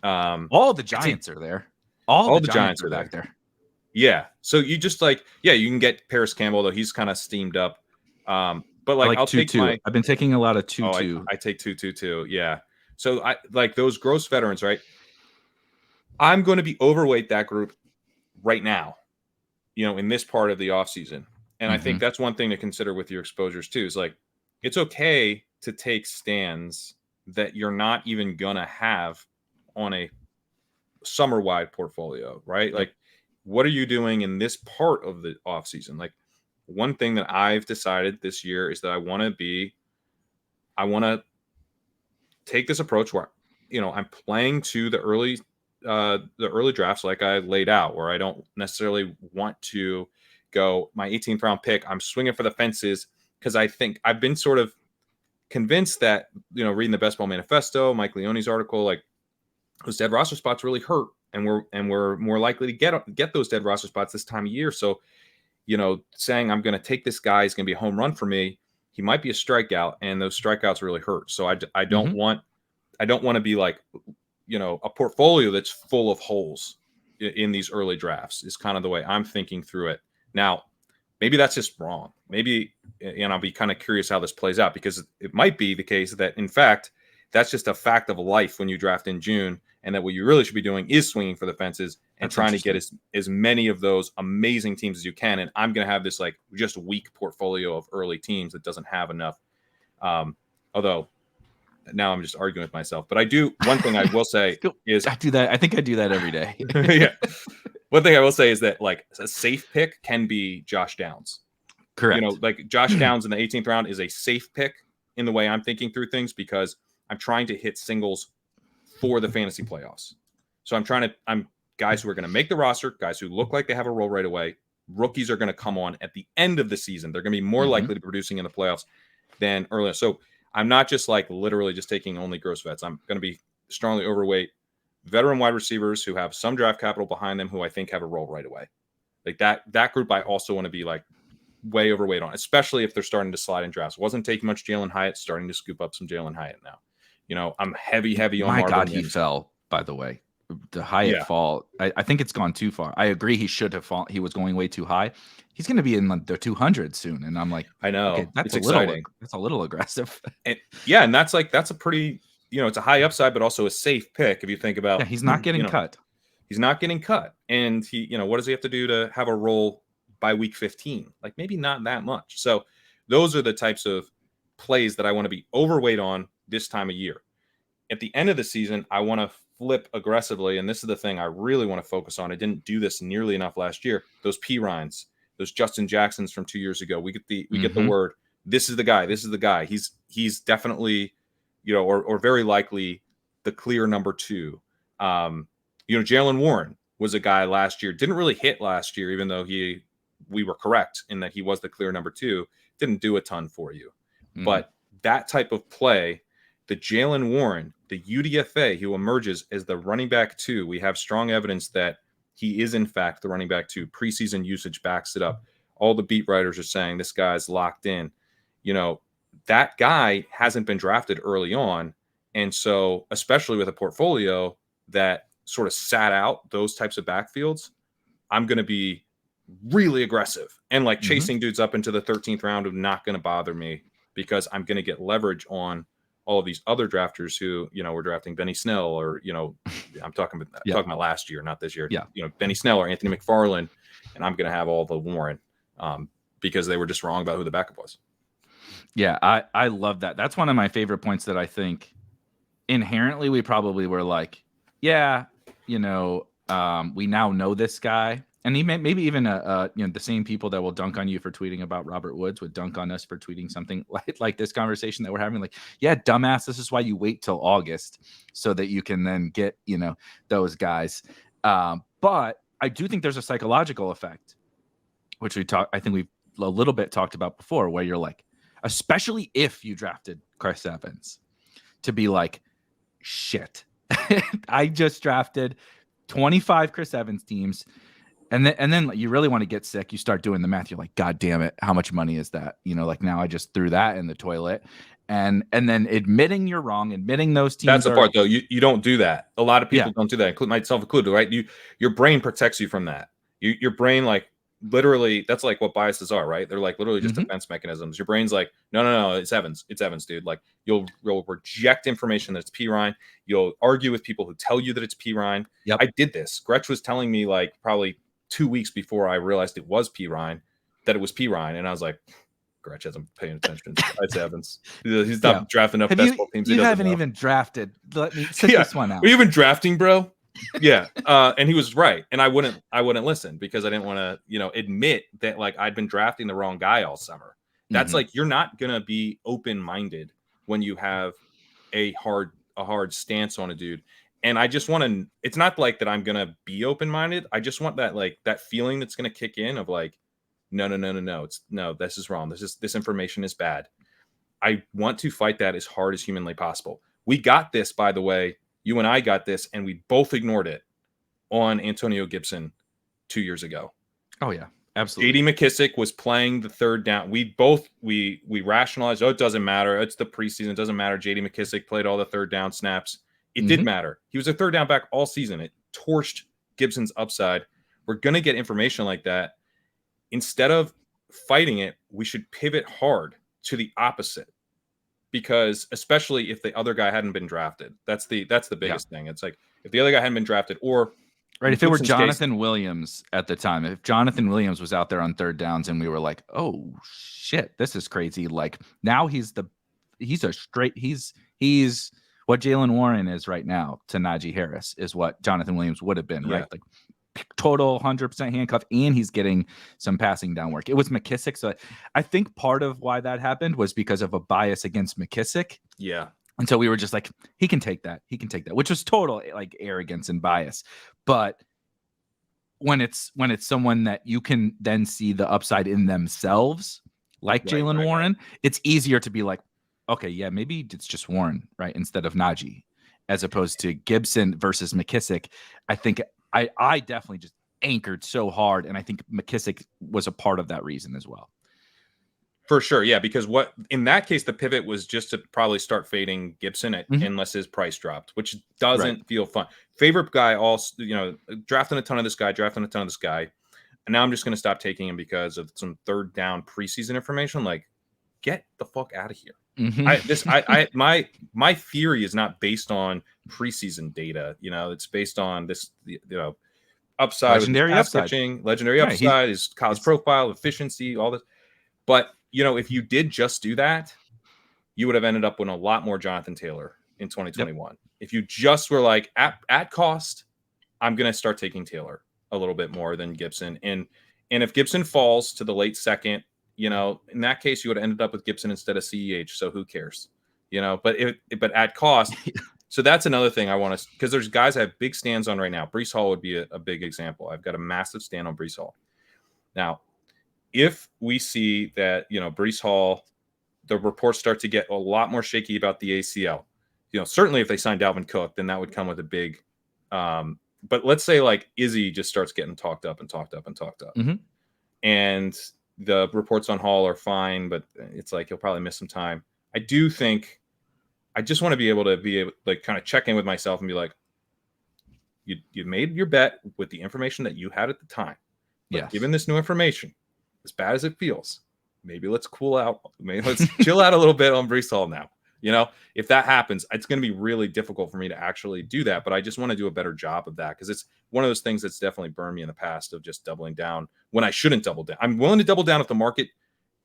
Speaker 3: All
Speaker 1: the Giants are there. All the Giants are back there.
Speaker 3: Yeah. So you just you can get Paris Campbell though. He's kind of steamed up. But I'll take
Speaker 1: I've been taking a lot of 2-2.
Speaker 3: I take 2-2-2. Yeah. So I like those gross veterans, right? I'm going to be overweight that group right now, in this part of the offseason. And I think that's one thing to consider with your exposures too, is like, it's okay to take stands that you're not even going to have on a summer wide portfolio, right? Like, what are you doing in this part of the offseason? Like, one thing that I've decided this year is that I want to take this approach where, I'm playing to the early drafts like I laid out, where I don't necessarily want to go my 18th round pick. I'm swinging for the fences because I think I've been sort of convinced that, reading the Best Ball Manifesto, Mike Leone's article, like those dead roster spots really hurt, and we're more likely to get those dead roster spots this time of year. So, saying I'm going to take this guy is going to be a home run for me. He might be a strikeout, and those strikeouts really hurt. So I don't want to be like, a portfolio that's full of holes in these early drafts is kind of the way I'm thinking through it. Now, maybe that's just wrong. Maybe, and I'll be kind of curious how this plays out, because it might be the case that, in fact, that's just a fact of life when you draft in June, and that what you really should be doing is swinging for the fences and trying to get as many of those amazing teams as you can. And I'm going to have this like just weak portfolio of early teams that doesn't have enough. Although now I'm just arguing with myself, but I do. One thing I will say is
Speaker 1: I do that. I think I do that every day.
Speaker 3: Yeah. One thing I will say is that like a safe pick can be Josh Downs.
Speaker 1: Correct.
Speaker 3: Like Josh Downs in the 18th round is a safe pick in the way I'm thinking through things, because I'm trying to hit singles for the fantasy playoffs. So I'm guys who are going to make the roster, guys who look like they have a role right away. Rookies are going to come on at the end of the season. They're going to be more likely to be producing in the playoffs than earlier. So I'm not just like literally just taking only gross vets. I'm going to be strongly overweight veteran wide receivers who have some draft capital behind them, who I think have a role right away. Like that group, I also want to be like way overweight on, especially if they're starting to slide in drafts. Wasn't taking much Jalen Hyatt, starting to scoop up some Jalen Hyatt now. I'm heavy on
Speaker 1: My
Speaker 3: Marvin
Speaker 1: God,
Speaker 3: Mims.
Speaker 1: he fell, by the way. The Hyatt fall, I think it's gone too far. I agree, he should have fallen. He was going way too high. He's going to be in the 200s soon, and I'm like,
Speaker 3: I know,
Speaker 1: okay, that's
Speaker 3: exciting.
Speaker 1: That's a little aggressive.
Speaker 3: And that's a pretty, it's a high upside, but also a safe pick if you think about.
Speaker 1: Yeah, he's not getting cut.
Speaker 3: He's not getting cut, and he, what does he have to do to have a role by week 15. Like maybe not that much. So those are the types of plays that I want to be overweight on this time of year. At the end of the season, I want to flip aggressively. And this is the thing I really want to focus on. I didn't do this nearly enough last year. Those P Ryans, those Justin Jacksons from 2 years ago. We get the word. This is the guy. This is the guy. He's definitely, or very likely the clear number 2. Jalen Warren was a guy last year. Didn't really hit last year, even though we were correct in that he was the clear number 2. Didn't do a ton for you. But that type of play, the Jalen Warren, the UDFA, who emerges as the running back 2, we have strong evidence that he is, in fact, the running back 2. Preseason usage backs it up. All the beat writers are saying this guy's locked in. That guy hasn't been drafted early on. And so, especially with a portfolio that sort of sat out those types of backfields, I'm going to be really aggressive. And like chasing dudes up into the 13th round is not going to bother me because I'm going to get leverage on all of these other drafters who, were drafting Benny Snell or, I'm talking about last year, not this year.
Speaker 1: Yeah.
Speaker 3: Benny Snell or Anthony McFarland, and I'm going to have all the Warren because they were just wrong about who the backup was.
Speaker 1: Yeah, I love that. That's one of my favorite points that I think inherently we probably were like, yeah, we now know this guy. And he maybe even the same people that will dunk on you for tweeting about Robert Woods would dunk on us for tweeting something like this conversation that we're having. Like, yeah, dumbass, this is why you wait till August so that you can then get, those guys. But I do think there's a psychological effect, which I think we've a little bit talked about before, where you're like, especially if you drafted Chris Evans, to be like, shit, I just drafted 25 Chris Evans teams. And then you really want to get sick. You start doing the math. You're like, God damn it. How much money is that? Like now I just threw that in the toilet. And then admitting you're wrong, admitting those teams.
Speaker 3: That's the part though. You don't do that. A lot of people don't do that, myself included, right? Your brain protects you from that. Your brain, like literally, that's like what biases are, right? They're like literally just defense mechanisms. Your brain's like, no, it's Evans. It's Evans, dude. Like you'll reject information that's P Ryan. You'll argue with people who tell you that it's P Ryan.
Speaker 1: Yep.
Speaker 3: I did this. Gretch was telling me like probably 2 weeks before I realized it was P Ryan, that it was P Ryan. And I I was like, Gretch hasn't paying attention. It's Evans. He's not drafting up baseball teams.
Speaker 1: You haven't even drafted. Let me sit this one out.
Speaker 3: Are you even drafting, bro? Yeah. And he was right. And I wouldn't listen because I didn't want to, admit that like I'd been drafting the wrong guy all summer. That's like, you're not going to be open-minded when you have a hard stance on a dude. And I just want to, it's not like that I'm going to be open-minded. I just want that, like that feeling that's going to kick in of like, no. This is wrong. This information is bad. I want to fight that as hard as humanly possible. We got this, by the way, you and I got this, and we both ignored it on Antonio Gibson 2 years ago.
Speaker 1: Oh yeah, absolutely.
Speaker 3: J.D. McKissick was playing the third down. We rationalized, it doesn't matter. It's the preseason. It doesn't matter. J.D. McKissick played all the third down snaps. It did matter. He was a third down back all season. It torched Gibson's upside. We're going to get information like that. Instead of fighting it, we should pivot hard to the opposite. Because especially if the other guy hadn't been drafted, that's the biggest thing. It's like if the other guy hadn't been drafted, or
Speaker 1: right, if it were Jonathan Williams at the time, if Jonathan Williams was out there on third downs and we were like, oh shit, this is crazy. Like now he's what Jalen Warren is right now to Najee Harris is what Jonathan Williams would have been, right? Like total 100% handcuff, and he's getting some passing down work. It was McKissick. So I think part of why that happened was because of a bias against McKissick.
Speaker 3: Yeah.
Speaker 1: And so we were just like, he can take that, which was total like arrogance and bias. But when it's someone that you can then see the upside in themselves, like Jalen Warren, it's easier to be like, okay, yeah, maybe it's just Warren, right? Instead of Najee, as opposed to Gibson versus McKissick. I think I definitely just anchored so hard, and I think McKissick was a part of that reason as well.
Speaker 3: For sure, yeah, because in that case, the pivot was just to probably start fading Gibson unless his price dropped, which doesn't feel fun. Favorite guy, also, drafting a ton of this guy, and now I'm just going to stop taking him because of some third down preseason information. Like, get the fuck out of here. My theory is not based on preseason data. It's based on this, upside,
Speaker 1: Legendary
Speaker 3: with his pass
Speaker 1: upside.
Speaker 3: catching, legendary
Speaker 1: Right,
Speaker 3: upside, his college profile, efficiency, all this. But, you know, if you did just do that, you would have ended up with a lot more Jonathan Taylor in 2021. Yep. If you just were like, at cost, I'm going to start taking Taylor a little bit more than Gibson. And if Gibson falls to the late second, you know, in that case, you would have ended up with Gibson instead of CEH. So who cares? You know, but at cost. So that's another thing I want to, because there's guys I have big stands on right now. Breece Hall would be a big example. I've got a massive stand on Breece Hall. Now, if we see that, you know, Breece Hall, the reports start to get a lot more shaky about the ACL, you know, certainly if they sign Dalvin Cook, then that would come with a big, but let's say like Izzy just starts getting talked up. Mm-hmm. And the reports on Hall are fine, but it's like he'll probably miss some time. I do think I just want to be able to like kind of check in with myself and be like, you made your bet with the information that you had at the time. But given this new information, as bad as it feels, maybe let's cool out. Maybe let's chill out a little bit on Breece Hall now. You know, if that happens, it's going to be really difficult for me to actually do that. But I just want to do a better job of that, because it's one of those things that's definitely burned me in the past of just doubling down when I shouldn't double down. I'm willing to double down if the market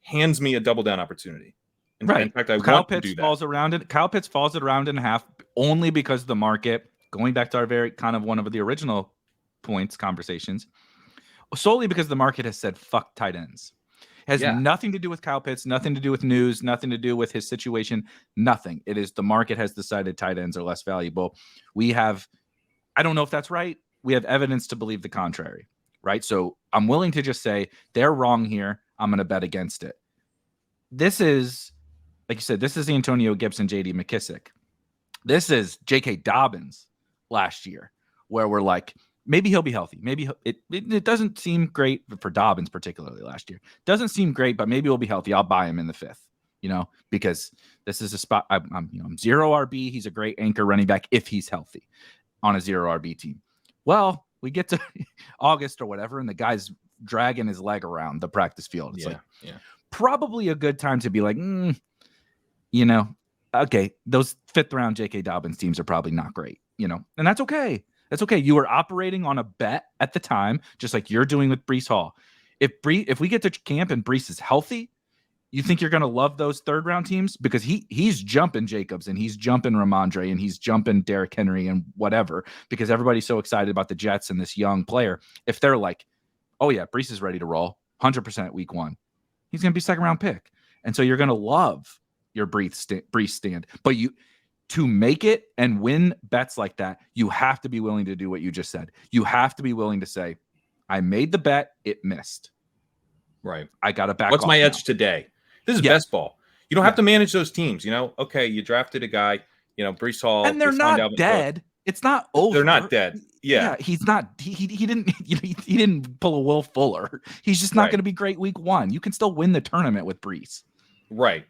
Speaker 3: hands me a double down opportunity. In fact, I want to do that.
Speaker 1: Kyle Pitts falls at around and a half only because the market, going back to our very kind of one of the original points conversations, solely because the market has said fuck tight ends. Has nothing to do with Kyle Pitts, nothing to do with news, nothing to do with his situation, nothing. It is the market has decided tight ends are less valuable. We have, I don't know if that's right. We have evidence to believe the contrary, right? So I'm willing to just say they're wrong here. I'm going to bet against it. This is, like you said, this is the Antonio Gibson, J.D. McKissic. This is J.K. Dobbins last year, where we're like, maybe he'll be healthy. Maybe it doesn't seem great for Dobbins, particularly last year. Doesn't seem great, but maybe he'll be healthy. I'll buy him in the 5th, you know, because this is a spot. I'm 0 RB. He's a great anchor running back if he's healthy on a 0 RB team. Well, we get to August or whatever, and the guy's dragging his leg around the practice field. It's probably a good time to be like, you know, okay, those 5th round J.K. Dobbins teams are probably not great, you know, and that's okay. That's okay. You were operating on a bet at the time, just like you're doing with Breece Hall. If we get to camp and Breece is healthy, you think you're going to love those 3rd round teams, because he's jumping Jacobs and he's jumping Ramondre and he's jumping Derrick Henry and whatever, because everybody's so excited about the Jets and this young player. If they're like, oh yeah, Breece is ready to roll 100% week 1, he's going to be 2nd round pick. And so you're going to love your Breece stand, but to make it and win bets like that, you have to be willing to do what you just said. You have to be willing to say, I made the bet, it missed.
Speaker 3: Right.
Speaker 1: I got to back
Speaker 3: What's
Speaker 1: off
Speaker 3: my
Speaker 1: now.
Speaker 3: edge today? This is best ball. You don't have to manage those teams, you know? Okay, you drafted a guy, you know, Breece Hall.
Speaker 1: And they're not dead. It's not over.
Speaker 3: They're not dead. Yeah.
Speaker 1: He's not. He didn't. He didn't pull a Will Fuller. He's just not going to be great week 1. You can still win the tournament with Breece.
Speaker 3: Right.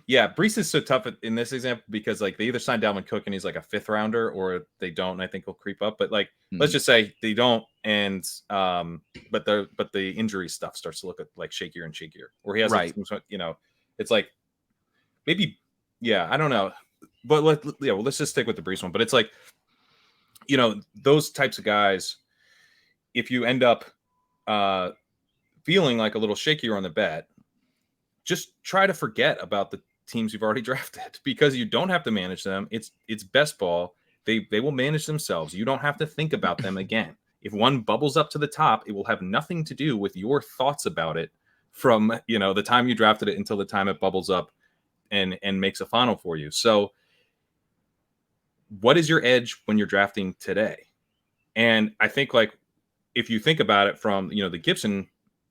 Speaker 3: Yeah, Breece is so tough in this example because like they either sign Dalvin Cook and he's like a 5th rounder, or they don't, and I think he'll creep up. But like, let's just say they don't, and but the injury stuff starts to look like shakier and shakier. Or he has like, you know, it's like maybe I don't know, but let's just stick with the Breece one. But it's like, you know, those types of guys, if you end up feeling like a little shakier on the bet, just try to forget about the teams you've already drafted, because you don't have to manage them. It's best ball. They will manage themselves. You don't have to think about them again. If one bubbles up to the top, it will have nothing to do with your thoughts about it from, you know, the time you drafted it until the time it bubbles up and makes a final for you. So what is your edge when you're drafting today? And I think, like, if you think about it from, you know, the Gibson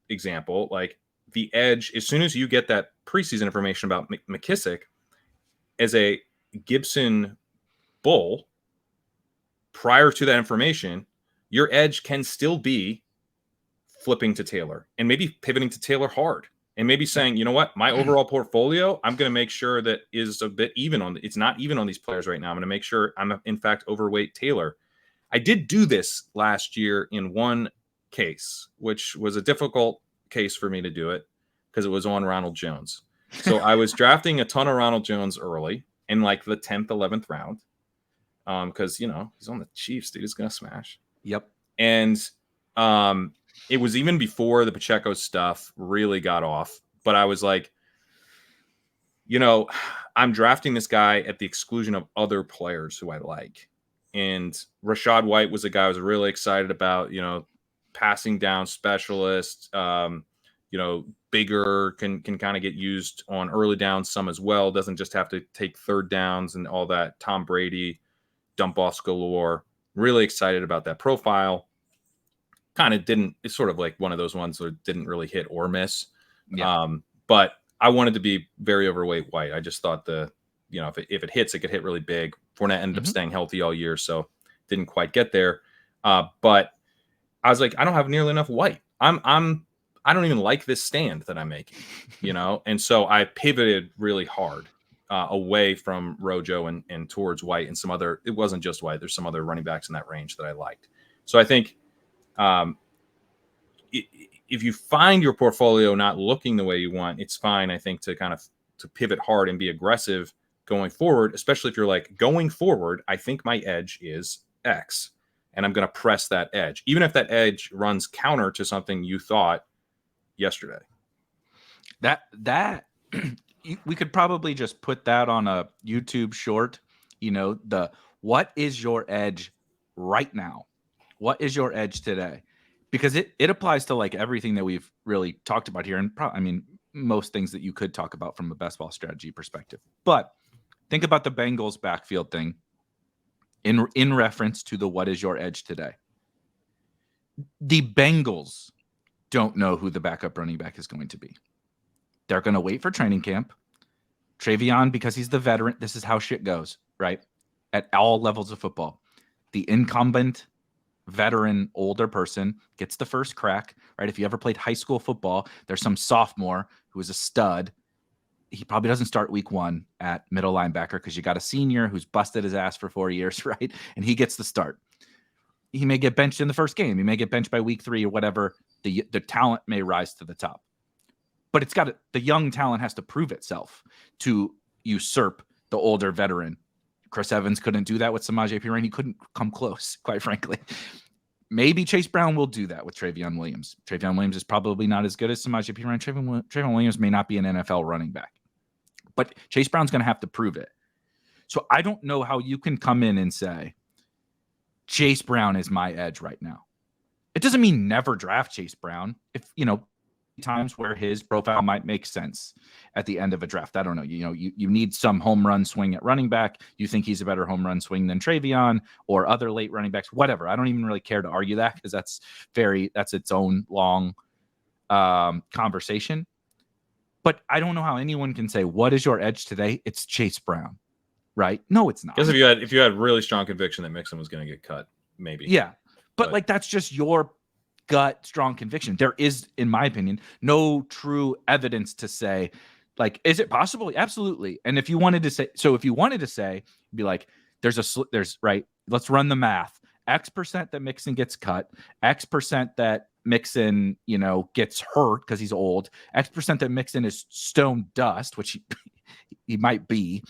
Speaker 3: example, like, the edge, as soon as you get that preseason information about McKissic as a Gibson bull, prior to that information, your edge can still be flipping to Taylor and maybe pivoting to Taylor hard, and maybe saying, you know what, my overall portfolio, I'm going to make sure that is a bit even on. It's not even on these players right now. I'm going to make sure I'm in fact overweight Taylor. I did do this last year in one case, which was a difficult case for me to do it because it was on Ronald Jones. So I was drafting a ton of Ronald Jones early in like the 10th, 11th round. Because, you know, he's on the Chiefs, dude. He's going to smash.
Speaker 1: Yep.
Speaker 3: And It was even before the Pacheco stuff really got off, but I was like, I'm drafting this guy at the exclusion of other players who I like. And Rachaad White was a guy I was really excited about, passing down specialist, bigger, can kind of get used on early downs some as well. Doesn't just have to take third downs and all that Tom Brady dump offs galore. Really excited about that profile. Kind of didn't, it's sort of like one of those ones that didn't really hit or miss.
Speaker 1: Yeah.
Speaker 3: But I wanted to be very overweight White. I just thought if it hits, it could hit really big. Fournette ended up staying healthy all year, so didn't quite get there. But I was like, I don't have nearly enough White. I don't even like this stand that I'm making, and so I pivoted really hard away from Rojo and towards White and some other. It wasn't just White. There's some other running backs in that range that I liked. So I think if you find your portfolio not looking the way you want, it's fine, I think, to kind of to pivot hard and be aggressive going forward, especially if you're like, going forward, I think my edge is X, and I'm going to press that edge, even if that edge runs counter to something you thought yesterday.
Speaker 1: That we could probably just put that on a YouTube short, the what is your edge right now? What is your edge today? Because it applies to like everything that we've really talked about here. And most things that you could talk about from a best ball strategy perspective. But think about the Bengals backfield thing in reference to the what is your edge today. The Bengals don't know who the backup running back is going to be. They're going to wait for training camp. Travion, because he's the veteran, this is how shit goes, right? At all levels of football. The incumbent veteran older person gets the first crack, right? If you ever played high school football, there's some sophomore who is a stud. He probably doesn't start week 1 at middle linebacker because you got a senior who's busted his ass for 4 years, right? And he gets the start. He may get benched in the first game. He may get benched by week 3 or whatever. The talent may rise to the top. But the young talent has to prove itself to usurp the older veteran. Chris Evans couldn't do that with Samaje Perine. He couldn't come close, quite frankly. Maybe Chase Brown will do that with Travion Williams. Travion Williams is probably not as good as Samaje Perine. Travion Williams may not be an NFL running back. But Chase Brown's going to have to prove it. So I don't know how you can come in and say, Chase Brown is my edge right now. It doesn't mean never draft Chase Brown. If, times where his profile might make sense at the end of a draft. I don't know. You need some home run swing at running back. You think he's a better home run swing than Travion or other late running backs, whatever. I don't even really care to argue that because that's its own long conversation. But I don't know how anyone can say, what is your edge today? It's Chase Brown, right? No, it's not.
Speaker 3: Because if you had really strong conviction that Mixon was going to get cut, maybe.
Speaker 1: Yeah. But like, that's just your gut strong conviction. There is, in my opinion, no true evidence to say, like, is it possible? Absolutely. And if you wanted to say, be like, there's right, let's run the math. X% that Mixon gets cut, X% that Mixon, gets hurt because he's old, X% that Mixon is stone dust, which he might be.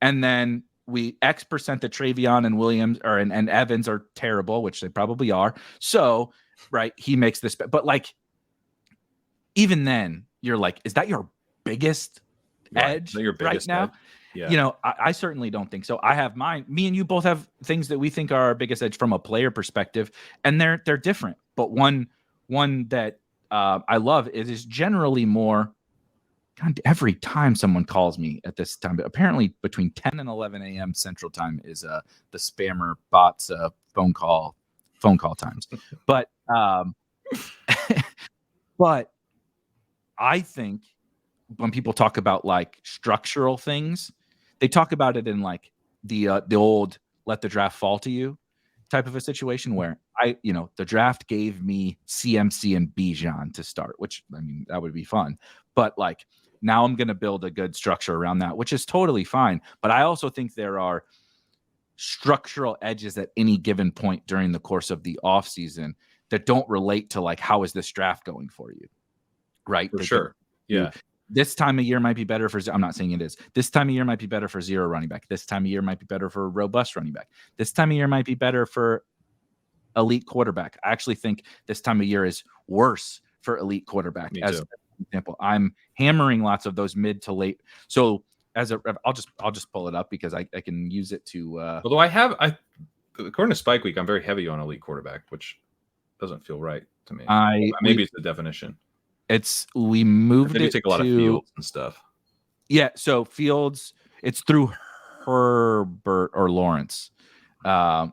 Speaker 1: And then X% that Travion and Williams and Evans are terrible, which they probably are. So, right, he makes this, but like, even then, you're like, is that your biggest edge right now?
Speaker 3: Edge. Yeah.
Speaker 1: I certainly don't think so. I have mine. Me and you both have things that we think are our biggest edge from a player perspective, and they're different. But one that I love is generally more. God, every time someone calls me at this time, but apparently between 10 and 11 a.m. Central Time is the spammer bots phone call times. But but I think when people talk about like structural things, they talk about it in like the old let the draft fall to you type of a situation where the draft gave me CMC and Bijan to start, which that would be fun. But like, now I'm going to build a good structure around that, which is totally fine. But I also think there are structural edges at any given point during the course of the offseason that don't relate to like, how is this draft going for you? Right.
Speaker 3: For sure. Yeah.
Speaker 1: This time of year might be better I'm not saying it is. This time of year might be better for zero running back. This time of year might be better for a robust running back. This time of year might be better for elite quarterback. I actually think this time of year is worse for elite quarterback.
Speaker 3: Me
Speaker 1: As
Speaker 3: too.
Speaker 1: an example, I'm hammering lots of those mid to late. So I'll just pull it up because I can use it to.
Speaker 3: Although according to Spike Week, I'm very heavy on elite quarterback, which doesn't feel right to me. Maybe it's the definition.
Speaker 1: We moved
Speaker 3: They do
Speaker 1: it
Speaker 3: take a lot
Speaker 1: to
Speaker 3: of Fields and stuff.
Speaker 1: Yeah, so Fields, it's through Herbert or Lawrence.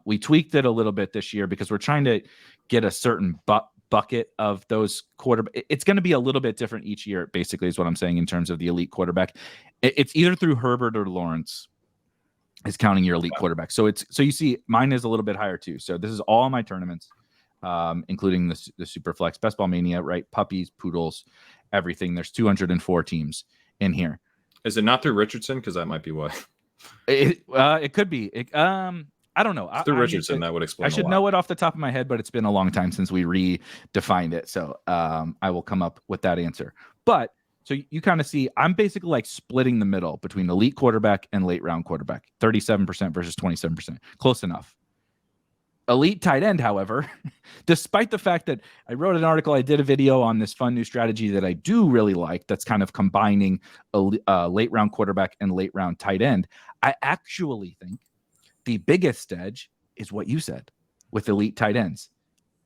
Speaker 1: We tweaked it a little bit this year because we're trying to get a certain bucket of those quarterback. It's going to be a little bit different each year, basically, is what I'm saying in terms of the elite quarterback. It's either through Herbert or Lawrence is counting your elite quarterback. So you see mine is a little bit higher too. So this is all my tournaments, including the super flex, Best Ball Mania, right? Puppies, poodles, everything. There's 204 teams in here.
Speaker 3: Is it not through Richardson? Because that might be why.
Speaker 1: It could be. I don't know.
Speaker 3: It's through Richardson, that would explain.
Speaker 1: I should know it off the top of my head, but it's been a long time since we redefined it. So I will come up with that answer. But so you kind of see, I'm basically like splitting the middle between elite quarterback and late round quarterback, 37% versus 27%. Close enough. Elite tight end, however, despite the fact that I wrote an article, I did a video on this fun new strategy that I do really like that's kind of combining a late round quarterback and late round tight end. I actually think the biggest edge is what you said with elite tight ends.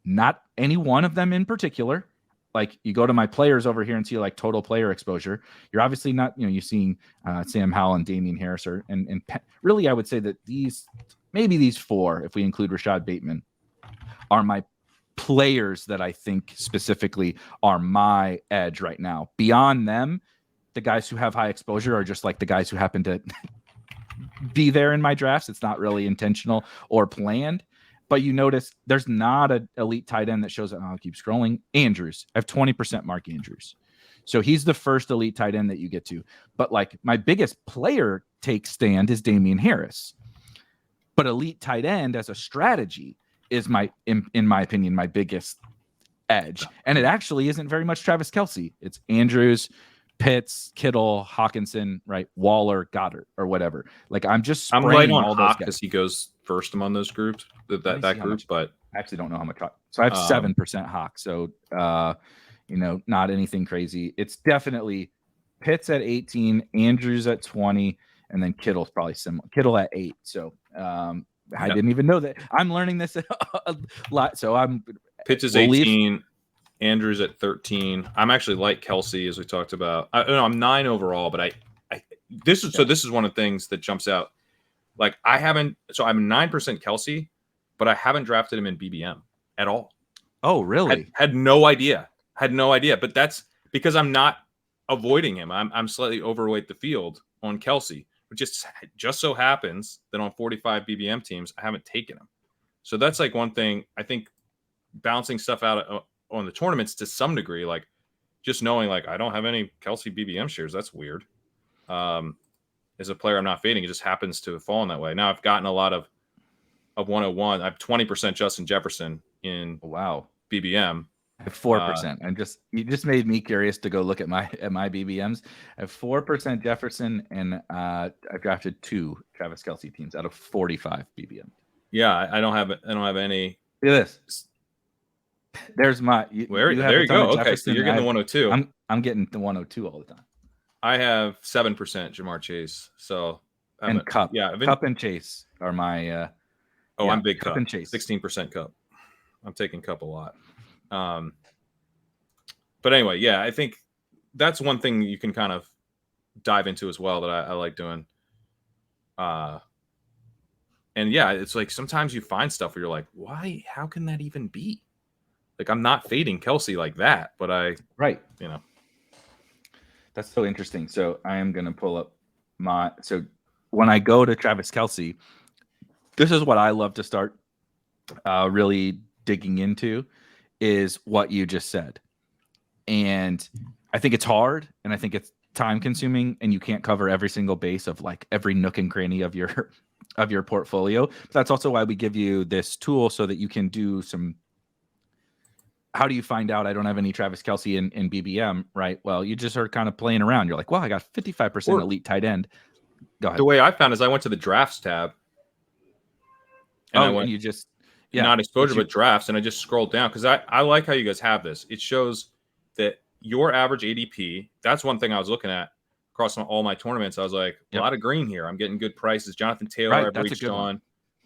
Speaker 1: Not any one of them in particular. Like you go to my players over here and see like total player exposure. You're obviously not, you're seeing Sam Howell and Damian Harris and really I would say that maybe these four, if we include Rashad Bateman, are my players that I think specifically are my edge right now. Beyond them, the guys who have high exposure are just like the guys who happen to be there in my drafts. It's not really intentional or planned. But you notice there's not an elite tight end that shows up. I'll keep scrolling. Andrews. I have 20% Mark Andrews. So he's the first elite tight end that you get to. But like my biggest player take stand is Damian Harris. But elite tight end as a strategy is in my opinion, my biggest edge. And it actually isn't very much Travis Kelce. It's Andrews, Pitts, Kittle, Hawkinson, right? Waller, Goddard, or whatever. Like I'm
Speaker 3: right on
Speaker 1: all
Speaker 3: Hawk
Speaker 1: those guys
Speaker 3: because he goes first among those groups. That group, but
Speaker 1: I actually don't know how much Hawk. So I have 7% Hawk. So not anything crazy. It's definitely Pitts at 18, Andrews at 20, and then Kittle's probably similar. Kittle at 8. So I didn't even know that. I'm learning this a lot. So
Speaker 3: Pitts is 18. Andrews at 13. I'm actually like Kelce, as we talked about. I'm 9 overall, but this is one of the things that jumps out. Like I'm 9% Kelce, but I haven't drafted him in BBM at all.
Speaker 1: Oh, really?
Speaker 3: Had no idea. But that's because I'm not avoiding him. I'm slightly overweight the field on Kelce, which just so happens that on 45 BBM teams, I haven't taken him. So that's like one thing. I think balancing stuff out on the tournaments to some degree, like just knowing like I don't have any Kelce BBM shares. That's weird. As a player, I'm not fading. It just happens to have fallen that way. Now I've gotten a lot of 101. I have 20% Justin Jefferson in BBM.
Speaker 1: I have 4%. And you just made me curious to go look at my BBMs. I have 4% Jefferson, and I drafted 2 Travis Kelce teams out of 45 BBM.
Speaker 3: Yeah, I don't have any.
Speaker 1: Look at this. There's my.
Speaker 3: There you go. Okay, so you're getting the 102.
Speaker 1: I'm getting the 102 all the time.
Speaker 3: I have 7% Jamar Chase. So
Speaker 1: Cup. Yeah, Cup and Chase are my.
Speaker 3: I'm big
Speaker 1: Cup and Chase.
Speaker 3: 16% Cup. I'm taking Cup a lot. But anyway, yeah, I think that's one thing you can kind of dive into as well that I like doing. And yeah, it's like sometimes you find stuff where you're like, why? How can that even be? Like I'm not fading Kelce like that, but
Speaker 1: That's so interesting. So I am going to pull up so when I go to Travis Kelce, this is what I love to start really digging into is what you just said. And I think it's hard and I think it's time consuming and you can't cover every single base of like every nook and cranny of your portfolio. But that's also why we give you this tool so that you can do some. How do you find out I don't have any Travis Kelce in BBM, right? Well, you just are kind of playing around. You're like, well, I got 55% elite tight end. Go ahead.
Speaker 3: The way I found is I went to the drafts tab.
Speaker 1: And you just
Speaker 3: not exposure, but drafts. And I just scrolled down because I like how you guys have this. It shows that your average ADP, that's one thing I was looking at across all my tournaments. I was like, a lot of green here. I'm getting good prices. Jonathan Taylor, I've reached on.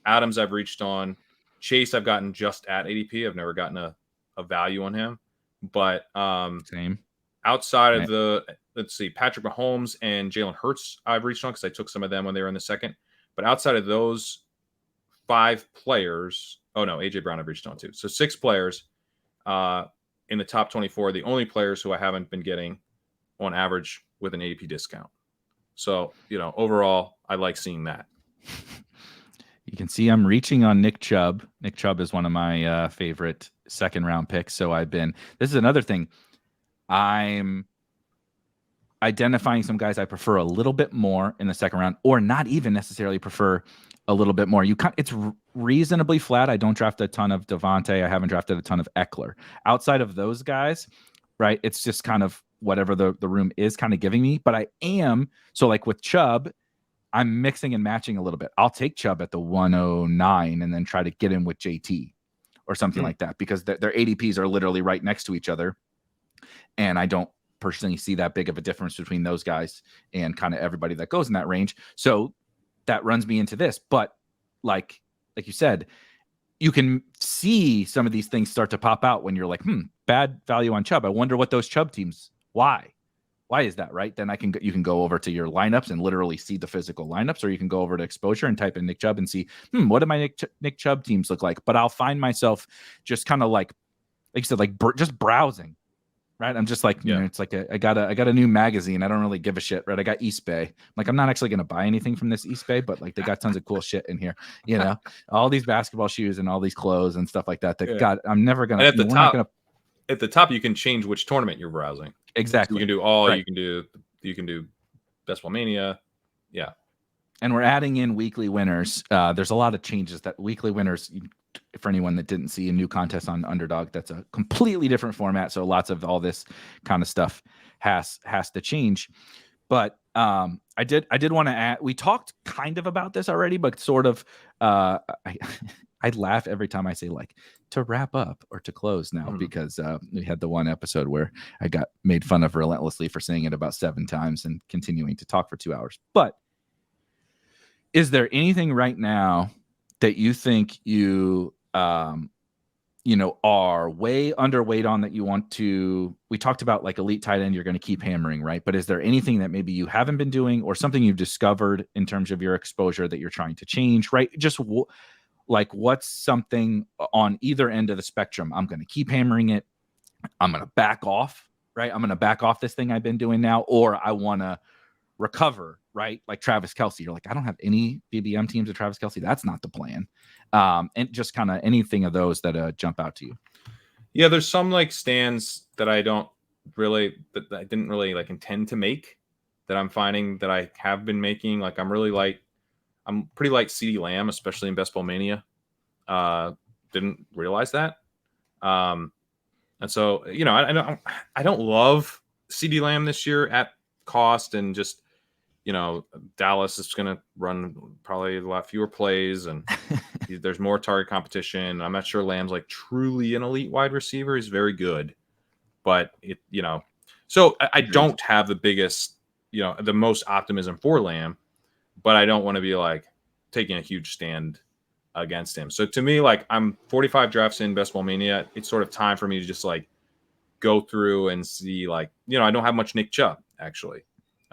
Speaker 3: Adams, I've reached on. Chase, I've gotten just at ADP. I've never gotten a value on him. But
Speaker 1: same.
Speaker 3: Outside of the, let's see, Patrick Mahomes and Jalen Hurts, I've reached on because I took some of them when they were in the second. But outside of those 5 players, AJ Brown I've reached on too. So 6 players in the top 24, the only players who I haven't been getting on average with an ADP discount. So, overall, I like seeing that.
Speaker 1: You can see I'm reaching on Nick Chubb. Nick Chubb is one of my favorite second round picks. So this is another thing. I'm identifying some guys I prefer a little bit more in the second round, or not even necessarily prefer a little bit more. It's reasonably flat. I don't draft a ton of Devontae. I haven't drafted a ton of Eckler. Outside of those guys, right? It's just kind of whatever the room is kind of giving me. But I am, so like with Chubb, I'm mixing and matching a little bit. I'll take Chubb at the 109 and then try to get him with JT or something like that, because their ADPs are literally right next to each other. And I don't personally see that big of a difference between those guys and kind of everybody that goes in that range. So that runs me into this. But like you said, you can see some of these things start to pop out when you're like, bad value on Chubb. I wonder what those Chubb teams, why is that, right? Then you can go over to your lineups and literally see the physical lineups, or you can go over to exposure and type in Nick Chubb and see, what do my Nick Chubb teams look like? But I'll find myself just kind of like you said, just browsing, right? I'm just like, it's like I got a new magazine. I don't really give a shit, right? I got East Bay. I'm not actually going to buy anything from this East Bay, but like they got tons of cool shit in here, all these basketball shoes and all these clothes and stuff like that. I'm never going to,
Speaker 3: at the top, you can change which tournament you're browsing.
Speaker 1: Exactly.
Speaker 3: So you can do all, right. You can do Best Ball Mania. Yeah.
Speaker 1: And we're adding in weekly winners. There's a lot of changes that weekly winners, for anyone that didn't see a new contest on Underdog, that's a completely different format. So lots of all this kind of stuff has to change. But I did want to add, we talked kind of about this already, but sort of, I laugh every time I say like to wrap up or to close now, because we had the one episode where I got made fun of relentlessly for saying it about 7 times and continuing to talk for 2 hours. But is there anything right now that you think you are way underweight on that you want to? We talked about like elite tight end, you're going to keep hammering, right? But is there anything that maybe you haven't been doing, or something you've discovered in terms of your exposure that you're trying to change, right? Just like what's something on either end of the spectrum? I'm going to keep hammering it. I'm going to back off, right? I'm going to back off this thing I've been doing now, or I want to recover, right? Like Travis Kelce. You're like, I don't have any BBM teams with Travis Kelce. That's not the plan. And just kind of anything of those that jump out to you.
Speaker 3: Yeah, there's some like stands that I didn't really like intend to make, that I'm finding that I have been making. Like I'm pretty light CeeDee Lamb, especially in Best Ball Mania. Didn't realize that. And so, I don't love CeeDee Lamb this year at cost, and just, Dallas is going to run probably a lot fewer plays, and there's more target competition. I'm not sure Lamb's like truly an elite wide receiver. He's very good, but so I don't have the biggest, the most optimism for Lamb, but I don't want to be like taking a huge stand against him. So to me, like I'm 45 drafts in Best Ball Mania. It's sort of time for me to just like go through and see, like, I don't have much Nick Chubb actually.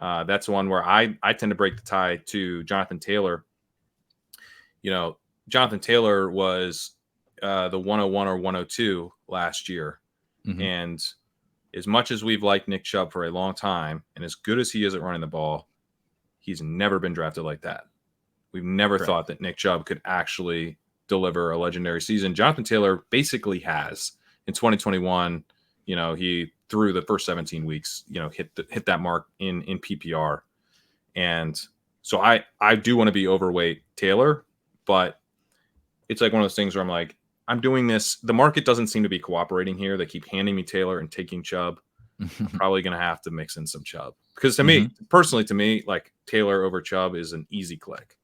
Speaker 3: That's one where I tend to break the tie to Jonathan Taylor. Jonathan Taylor was the 101 or 102 last year. Mm-hmm. And as much as we've liked Nick Chubb for a long time, and as good as he is at running the ball, he's never been drafted like that. We've never thought that Nick Chubb could actually deliver a legendary season. Jonathan Taylor basically has. In 2021, he through the first 17 weeks, hit that mark in PPR. And so I do want to be overweight Taylor, but it's like one of those things where I'm like, I'm doing this. The market doesn't seem to be cooperating here. They keep handing me Taylor and taking Chubb. I'm probably going to have to mix in some Chubb, because to me, like Taylor over Chubb is an easy click.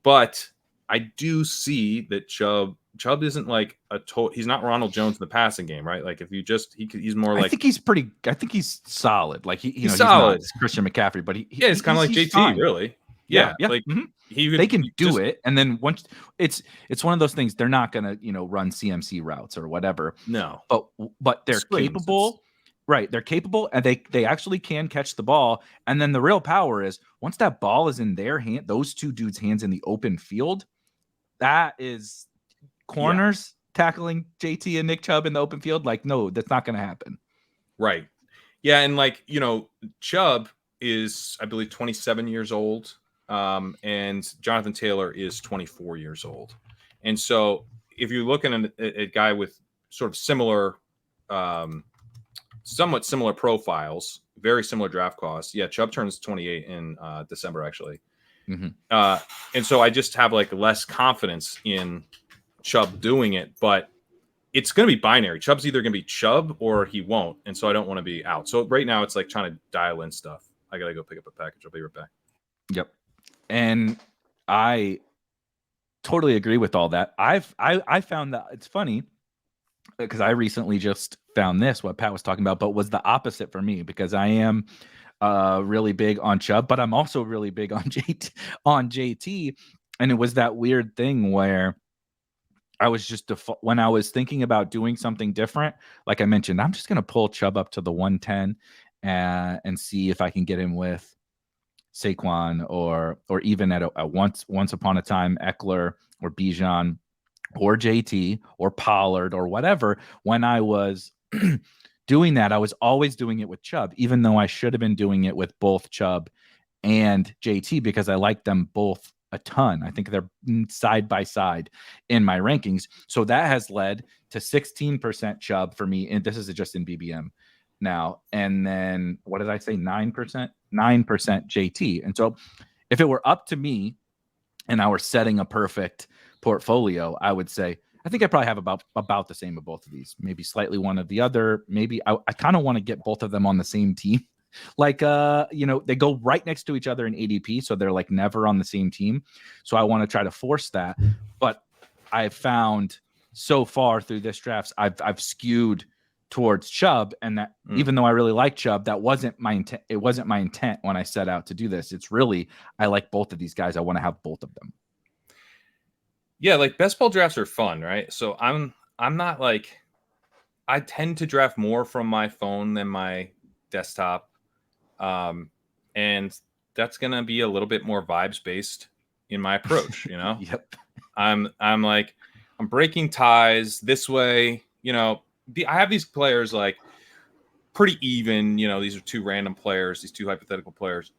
Speaker 3: But I do see that Chubb isn't like he's not Ronald Jones in the passing game, right? Like if you just he's more like
Speaker 1: I think he's solid. Like he's
Speaker 3: solid.
Speaker 1: not Christian McCaffrey, but
Speaker 3: It's kind of like JT,
Speaker 1: fine.
Speaker 3: really.
Speaker 1: Yeah.
Speaker 3: Like
Speaker 1: they can do it, and then once it's one of those things. They're not gonna run CMC routes or whatever.
Speaker 3: No,
Speaker 1: but they're capable. Right, they're capable, and they actually can catch the ball. And then the real power is once that ball is in their hand, those two dudes' hands in the open field. That is corners tackling JT and Nick Chubb in the open field. Like, no, that's not going to happen.
Speaker 3: Right. Yeah, and like Chubb is, I believe, 27 years old, and Jonathan Taylor is 24 years old. And so, if you're looking at a guy with sort of similar. Somewhat similar profiles, very similar draft costs. Yeah, Chubb turns 28 in December, actually. Mm-hmm. And so I just have like less confidence in Chubb doing it, but it's going to be binary. Chubb's either going to be Chubb or he won't. And so I don't want to be out. So right now it's like trying to dial in stuff. I got to go pick up a package. I'll be right back.
Speaker 1: Yep. And I totally agree with all that. I found that it's funny because I recently just found what Pat was talking about, but was the opposite for me because I am really big on Chubb, but I'm also really big on JT. And it was that weird thing where I was just when I was thinking about doing something different, like I mentioned, I'm just going to pull Chubb up to the 110 and see if I can get him with Saquon or even at a once upon a time Eckler or Bijan or JT or Pollard or whatever. When I was doing that, I was always doing it with Chubb, even though I should have been doing it with both Chubb and JT because I like them both a ton. I think they're side by side in my rankings. So that has led to 16% Chubb for me. And this is just in BBM now. And then what did I say? 9%? 9% JT. And so if it were up to me and I were setting a perfect portfolio, I would say I think I probably have about the same of both of these, maybe slightly one of the other. Maybe I kind of want to get both of them on the same team. Like, they go right next to each other in ADP. So they're like never on the same team. So I want to try to force that. But I've found so far through this drafts, I've skewed towards Chubb, and that even though I really like Chubb, that wasn't my intent. It wasn't my intent when I set out to do this. It's really, I like both of these guys. I want to have both of them.
Speaker 3: Yeah, like best ball drafts are fun, right? So I'm not like, I tend to draft more from my phone than my desktop, and that's gonna be a little bit more vibes based in my approach.
Speaker 1: Yep.
Speaker 3: I'm breaking ties this way. I have these players like pretty even. These are two random players, these two hypothetical players.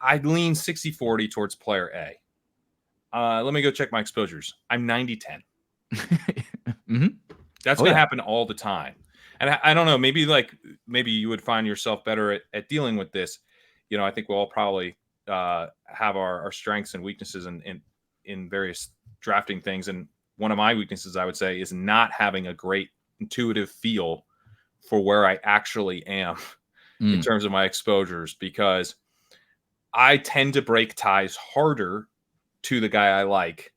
Speaker 3: I lean 60-40 towards player A. Let me go check my exposures. I'm 90-10.
Speaker 1: Mm-hmm.
Speaker 3: That's going to happen all the time. And I don't know, maybe you would find yourself better at dealing with this. I think we'll all probably have our strengths and weaknesses in various drafting things. And one of my weaknesses, I would say, is not having a great intuitive feel for where I actually am in terms of my exposures, because I tend to break ties harder to the guy I like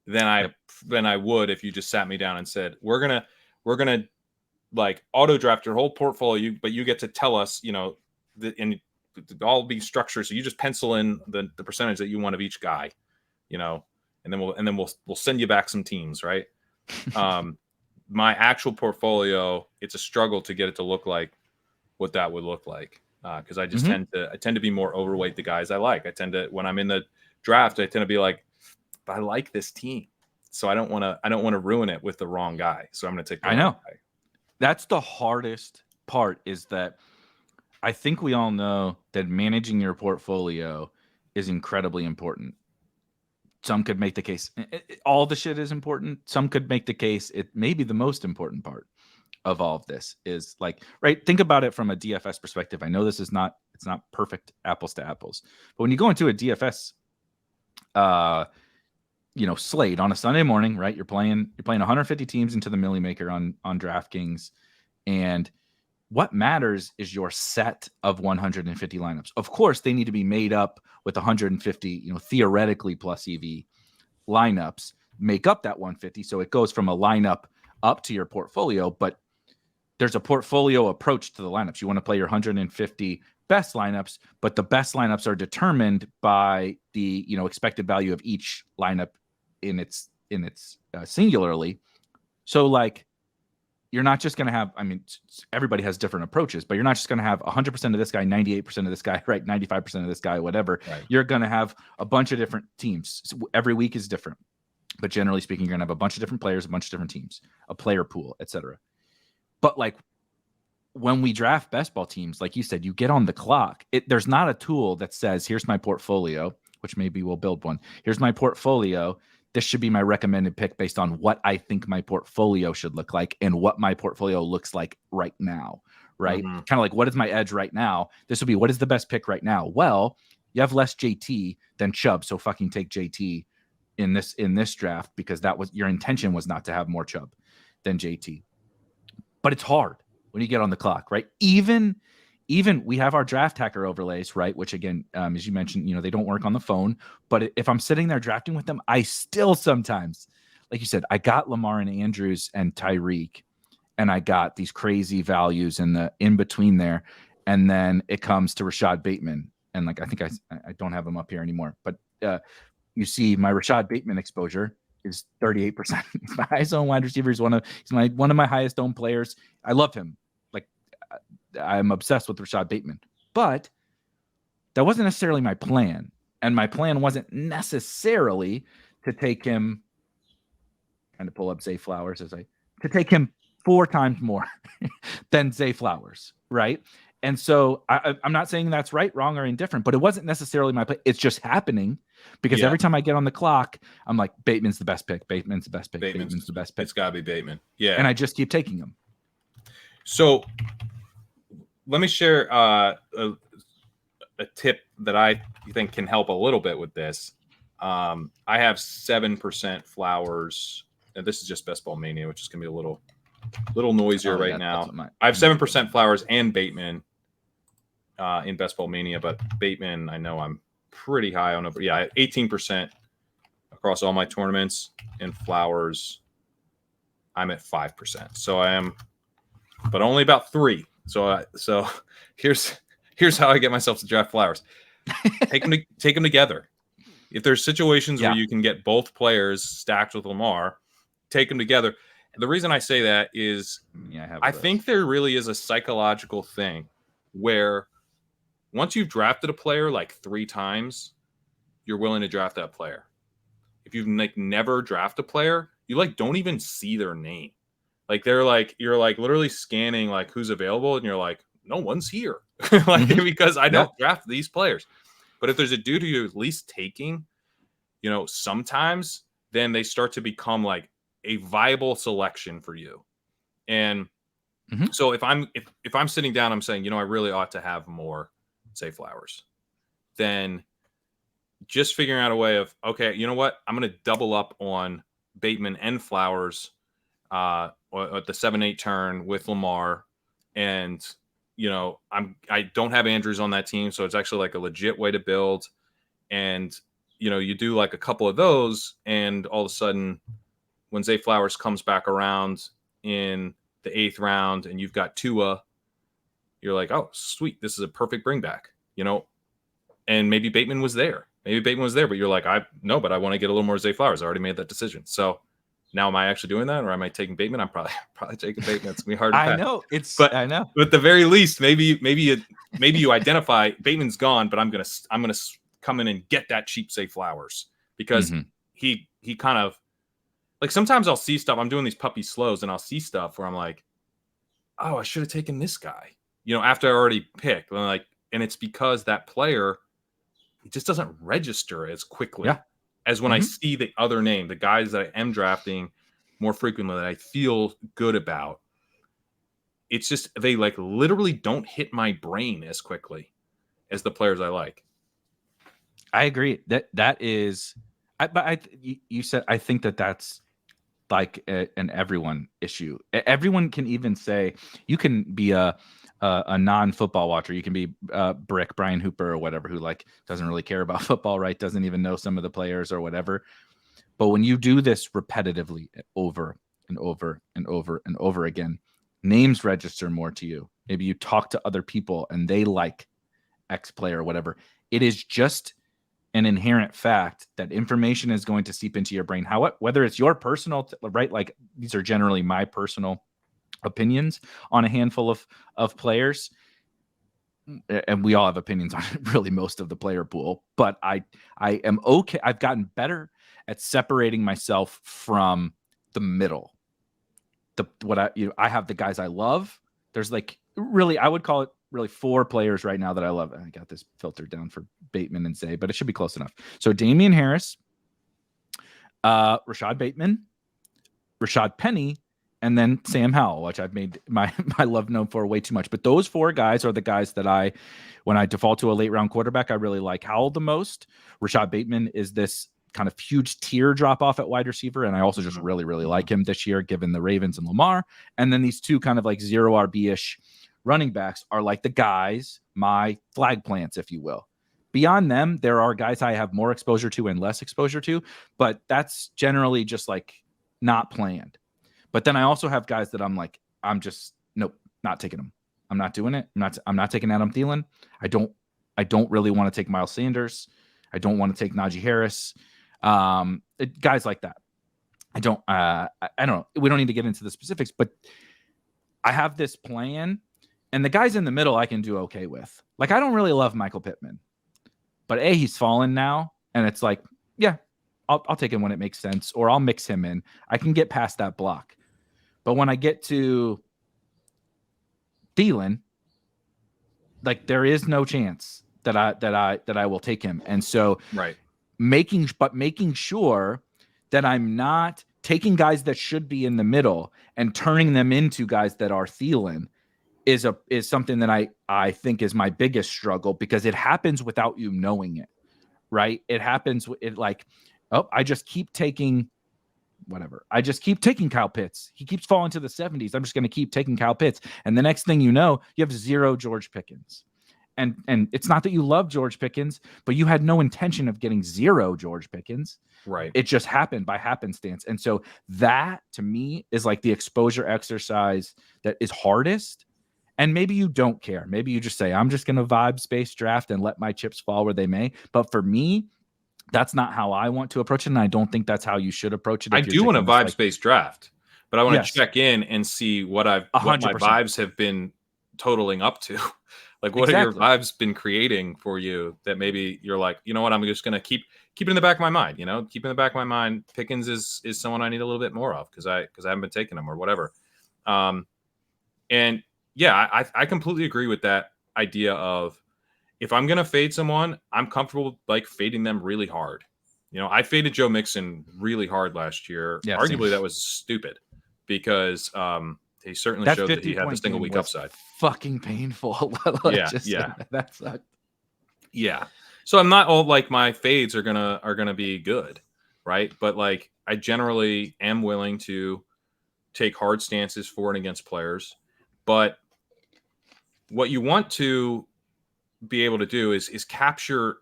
Speaker 3: than I would if you just sat me down and said, we're gonna like auto draft your whole portfolio, but you get to tell us, and all be structured. So you just pencil in the percentage that you want of each guy, and then we'll send you back some teams, right? My actual portfolio, it's a struggle to get it to look like what that would look like, because I just tend to be more overweight the guys I like. I tend to, when I'm in the draft, I tend to be like, but I like this team, so I don't want to ruin it with the wrong guy. So I'm going to take. I know guy.
Speaker 1: That's the hardest part, is that I think we all know that managing your portfolio is incredibly important. Some could make the case all the shit is important. Some could make the case it may be the most important part of all of this is like, right. Think about it from a DFS perspective. I know it's not perfect apples to apples, but when you go into a DFS slate on a Sunday morning, right? You're playing 150 teams into the Millie Maker on DraftKings, and what matters is your set of 150 lineups. Of course, they need to be made up with 150, theoretically plus EV, lineups make up that 150. So it goes from a lineup up to your portfolio, but there's a portfolio approach to the lineups. You want to play your 150 best lineups, but the best lineups are determined by the, expected value of each lineup in its singularly. So like, you're not just going to have, everybody has different approaches, but you're not just going to have 100% of this guy, 98% of this guy, right? 95% of this guy, whatever.
Speaker 3: Right.
Speaker 1: You're going to have a bunch of different teams. So every week is different, but generally speaking, you're going to have a bunch of different players, a bunch of different teams, a player pool, etc. But like, when we draft best ball teams, like you said, you get on the clock. There's not a tool that says, here's my portfolio, which maybe we'll build one. Here's my portfolio. This should be my recommended pick based on what I think my portfolio should look like and what my portfolio looks like right now, right?
Speaker 3: Mm-hmm.
Speaker 1: Kind of like, what is my edge right now? This would be, what is the best pick right now? Well, you have less JT than Chubb, so fucking take JT in this draft, because that was your intention, was not to have more Chubb than JT. But it's hard when you get on the clock, right? Even we have our draft hacker overlays, right? Which again, as you mentioned, they don't work on the phone. But if I'm sitting there drafting with them, I still sometimes, like you said, I got Lamar and Andrews and Tyreek, and I got these crazy values in between there. And then it comes to Rashad Bateman. And like, I think I don't have him up here anymore, but you see my Rashad Bateman exposure is 38%. He's my highest owned wide receiver. He's one of my highest owned players. I love him. Like, I'm obsessed with Rashad Bateman, but that wasn't necessarily my plan. And my plan wasn't necessarily to take him, trying to pull up Zay Flowers to take him 4 times more than Zay Flowers. Right. And so I'm not saying that's right, wrong, or indifferent, but it wasn't necessarily my play. It's just happening because every time I get on the clock, I'm like, Bateman's the best pick. Bateman's the best pick. Bateman's the best pick.
Speaker 3: It's got to be Bateman. Yeah.
Speaker 1: And I just keep taking him. So
Speaker 3: let me share a tip that I think can help a little bit with this. I have 7% Flowers, and this is just Best Ball Mania, which is going to be a little noisier right now. I have 7% Flowers and Bateman in Best Ball Mania, but Bateman, I know I'm pretty high on it. But yeah, I have 18% across all my tournaments, and Flowers, I'm at 5%. So I am, but only about 3. So here's how I get myself to draft Flowers. Take them together. If there's situations where you can get both players stacked with Lamar, take them together. The reason I say that is I think there really is a psychological thing where once you've drafted a player like 3 times, you're willing to draft that player. If you've never drafted a player, you don't even see their name. You're literally scanning who's available, and you're like, no one's here. Because I don't draft these players. But if there's a dude who you're at least taking, sometimes then they start to become a viable selection for you. And so if I'm sitting down, I'm saying, I really ought to have more, say, Flowers, then just figuring out a way of, okay, you know what? I'm going to double up on Bateman and Flowers at the 7-8 turn with Lamar. And, I don't have Andrews on that team. So it's actually a legit way to build. And, you do a couple of those, and all of a sudden, when Zay Flowers comes back around in the 8th round and you've got Tua, you're like, oh, sweet. This is a perfect bring back, and maybe Bateman was there. But you're like, but I want to get a little more Zay Flowers. I already made that decision. So now am I actually doing that, or am I taking Bateman? I'm probably taking Bateman. It's going to be hard to pass. I know. But at the very least, maybe you identify Bateman's gone, but I'm going to come in and get that cheap Zay Flowers because he kind of, sometimes I'll see stuff. I'm doing these puppy slows, and I'll see stuff where I'm like, oh, I should have taken this guy, after I already picked. And it's because that player, it just doesn't register as quickly as when I see the other name, the guys that I am drafting more frequently that I feel good about. It's just, they literally don't hit my brain as quickly as the players I like.
Speaker 1: I agree. That is, you said, I think that's an everyone issue. Everyone can even say, you can be a non-football watcher. You can be Brian Hooper or whatever, who doesn't really care about football, right? Doesn't even know some of the players or whatever. But when you do this repetitively over and over and over and over again, names register more to you. Maybe you talk to other people and they like X player or whatever. It is just an inherent fact that information is going to seep into your brain. Whether it's your personal, right? Like these are generally my personal opinions on a handful of players. And we all have opinions on really most of the player pool, but I am okay. I've gotten better at separating myself from the middle. I have the guys I love. There's like really, I would call it really 4 players right now that I love. I got this filtered down for Bateman and Zay, but it should be close enough. So Damian Harris, Rashad Bateman, Rashad Penny, and then Sam Howell, which I've made my love known for way too much. But those 4 guys are the guys that when I default to a late round quarterback, I really like Howell the most. Rashad Bateman is this kind of huge tier drop off at wide receiver. And I also just really, really like him this year, given the Ravens and Lamar. And then these 2 kind of like 0 RB-ish running backs are like the guys, my flag plants, if you will. Beyond them, there are guys I have more exposure to and less exposure to, but that's generally just like not planned. But then I also have guys that I'm like, nope, not taking them. I'm not doing it. I'm not taking Adam Thielen. I don't really want to take Miles Sanders. I don't want to take Najee Harris. Guys like that. I don't know. We don't need to get into the specifics, but I have this plan, and the guys in the middle I can do okay with. Like, I don't really love Michael Pittman, but he's fallen now, and it's like, yeah, I'll take him when it makes sense, or I'll mix him in. I can get past that block. But when I get to Thielen, like there is no chance that I will take him. And so making sure that I'm not taking guys that should be in the middle and turning them into guys that are Thielen is something that I think is my biggest struggle, because it happens without you knowing it, right? It happens I just keep taking whatever. I just keep taking Kyle Pitts. He keeps falling to the 70s. I'm just going to keep taking Kyle Pitts. And the next thing you know, you have 0 George Pickens. And it's not that you love George Pickens, but you had no intention of getting 0 George Pickens.
Speaker 3: Right.
Speaker 1: It just happened by happenstance. And so that to me is like the exposure exercise that is hardest. And maybe you don't care. Maybe you just say, I'm just going to vibe space draft and let my chips fall where they may. But for me, that's not how I want to approach it, and I don't think that's how you should approach it.
Speaker 3: I do want a vibe-based draft, but I want to check in and see what my vibes have been totaling up to. Like, what have your vibes been creating for you that maybe you're like, you know what, I'm just going to keep it in the back of my mind. Keep in the back of my mind. Pickens is someone I need a little bit more of because I haven't been taking him or whatever. And yeah, I completely agree with that idea of, if I'm going to fade someone, I'm comfortable like fading them really hard. I faded Joe Mixon really hard last year. Yeah, arguably that was stupid because he certainly showed that he had the single week upside.
Speaker 1: Fucking painful.
Speaker 3: Yeah.
Speaker 1: That sucked.
Speaker 3: Yeah. So I'm not all like my fades are gonna be good, right? But like I generally am willing to take hard stances for and against players. But what you want to be able to do is capture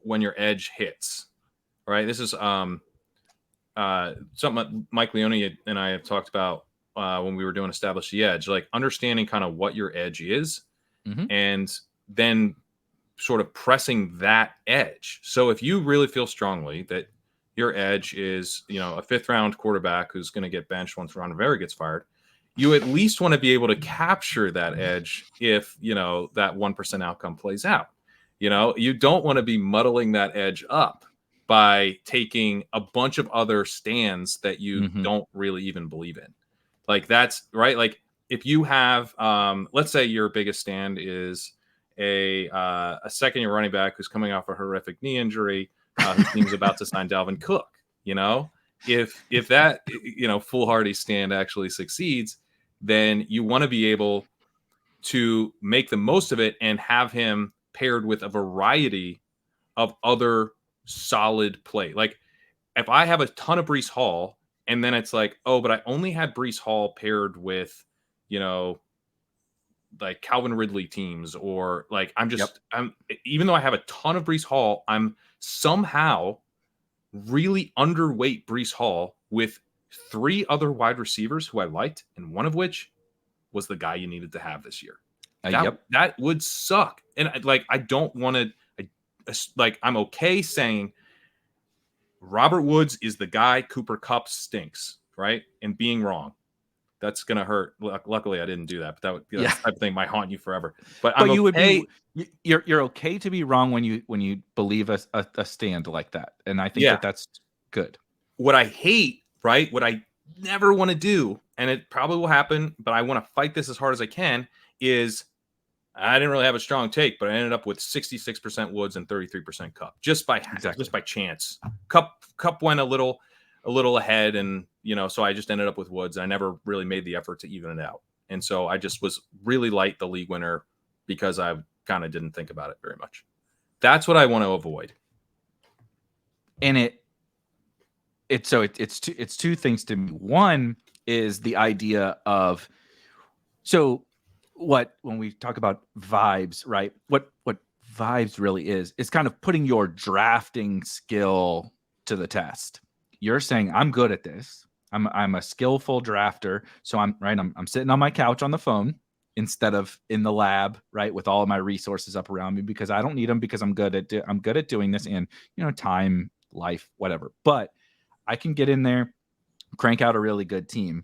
Speaker 3: when your edge hits, right? This is something Mike Leone and I have talked about when we were doing Establish the Edge, like understanding kind of what your edge is and then sort of pressing that edge. So if you really feel strongly that your edge is, a 5th round quarterback who's going to get benched once Ron Rivera gets fired, you at least want to be able to capture that edge if, that 1% outcome plays out. You don't want to be muddling that edge up by taking a bunch of other stands that you don't really even believe in. Like that's right. Like if you have, let's say your biggest stand is a 2nd-year running back who's coming off a horrific knee injury, whose team's about to sign Dalvin Cook, if that, foolhardy stand actually succeeds, then you want to be able to make the most of it and have him paired with a variety of other solid play. Like if I have a ton of Breece Hall and then it's like, oh, but I only had Breece Hall paired with, like Calvin Ridley teams, or like I'm even though I have a ton of Breece Hall, I'm somehow really underweight Breece Hall with 3 other wide receivers who I liked, and one of which was the guy you needed to have this year. That would suck. And I don't want to, I'm okay saying Robert Woods is the guy, Cooper Kupp stinks, right? And being wrong. That's gonna hurt. Luckily, I didn't do that, but that's the type of thing might haunt you forever. But I'm
Speaker 1: you
Speaker 3: okay.
Speaker 1: would be you're okay to be wrong when you believe a stand like that, and I think that's good.
Speaker 3: What I hate, right? What I never want to do, and it probably will happen, but I want to fight this as hard as I can. Is I didn't really have a strong take, but I ended up with 66% Woods and 33% Kupp just by chance. Kupp went a little ahead, and so I just ended up with Woods. I never really made the effort to even it out, and so I just was really light the league winner because I kind of didn't think about it very much. That's what I want to avoid.
Speaker 1: And it's two things to me. One is the idea of when we talk about vibes, right? What vibes really is kind of putting your drafting skill to the test. You're saying, I'm good at this. I'm a skillful drafter. So I'm sitting on my couch on the phone instead of in the lab, right, with all of my resources up around me, because I don't need them, because I'm good at doing this, and time, life, whatever. But I can get in there, crank out a really good team,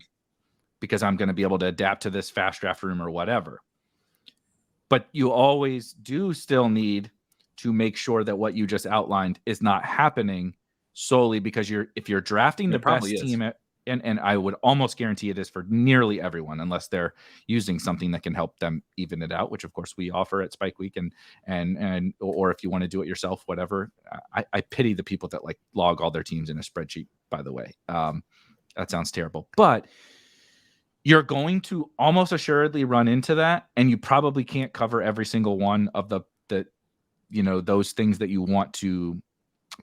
Speaker 1: because I'm going to be able to adapt to this fast draft room or whatever. But you always do still need to make sure that what you just outlined is not happening solely because if you're drafting the best team and I would almost guarantee it is for nearly everyone, unless they're using something that can help them even it out, which of course we offer at Spike Week, or if you want to do it yourself, whatever. I pity the people that log all their teams in a spreadsheet, by the way. That sounds terrible, but you're going to almost assuredly run into that, and you probably can't cover every single one of the those things that you want to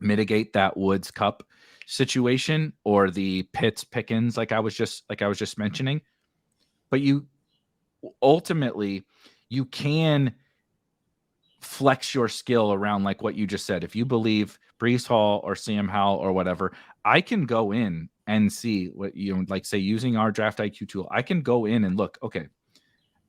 Speaker 1: mitigate that Woods Kupp situation, or the Pitts Pickens, like I was just mentioning. But you ultimately, you can flex your skill around what you just said. If you believe Breece Hall or Sam Howell or whatever, I can go in and see what say using our draft IQ tool. I can go in and look, okay,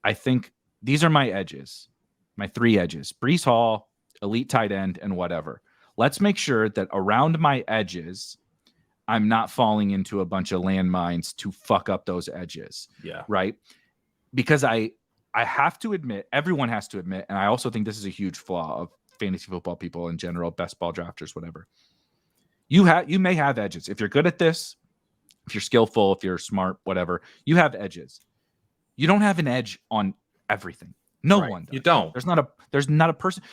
Speaker 1: I think these are my edges, my 3 edges: Breece Hall, elite tight end, and whatever. Let's make sure that around my edges, I'm not falling into a bunch of landmines to fuck up those edges.
Speaker 3: Yeah.
Speaker 1: Right. Because I have to admit, everyone has to admit, and I also think this is a huge flaw of fantasy football people in general, best ball drafters, whatever. You may have edges. If you're good at this, if you're skillful, if you're smart, whatever, you have edges. You don't have an edge on everything. No one does.
Speaker 3: You don't.
Speaker 1: There's not a person.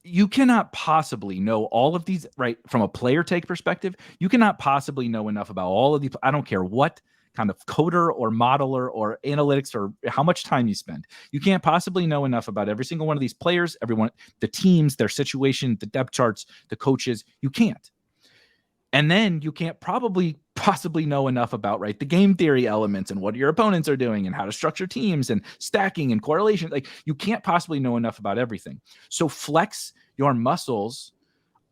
Speaker 1: You cannot possibly know all of these, right? From a player take perspective, you cannot possibly know enough about all of these. I don't care what kind of coder or modeler or analytics or how much time you spend. You can't possibly know enough about every single one of these players, everyone, the teams, their situation, the depth charts, the coaches. You can't. And then you can't possibly know enough about, right, the game theory elements and what your opponents are doing and how to structure teams and stacking and correlation. You can't possibly know enough about everything. So flex your muscles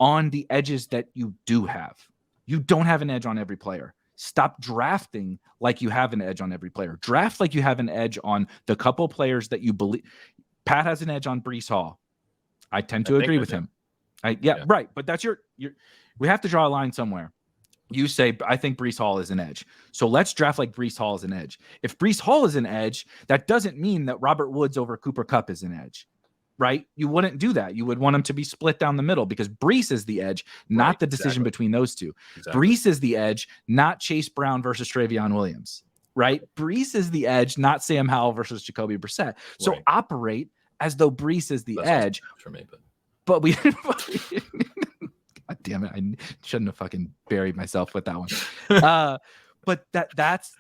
Speaker 1: on the edges that you do have. You don't have an edge on every player. Stop drafting like you have an edge on every player. Draft like you have an edge on the couple players that you believe. Pat has an edge on Breece Hall. I tend to agree with him. Right. But that's we have to draw a line somewhere. You say, I think Breece Hall is an edge. So let's draft like Breece Hall is an edge. If Breece Hall is an edge, that doesn't mean that Robert Woods over Cooper Kupp is an edge, right? You wouldn't do that. You would want them to be split down the middle, because Breece is the edge, not the decision between those two. Exactly. Breece is the edge, not Chase Brown versus Travion Williams, right? Breece is the edge, not Sam Howell versus Jacoby Brissett. So operate as though Breece is the edge. For me, but we God damn it! I shouldn't have fucking buried myself with that one. But that's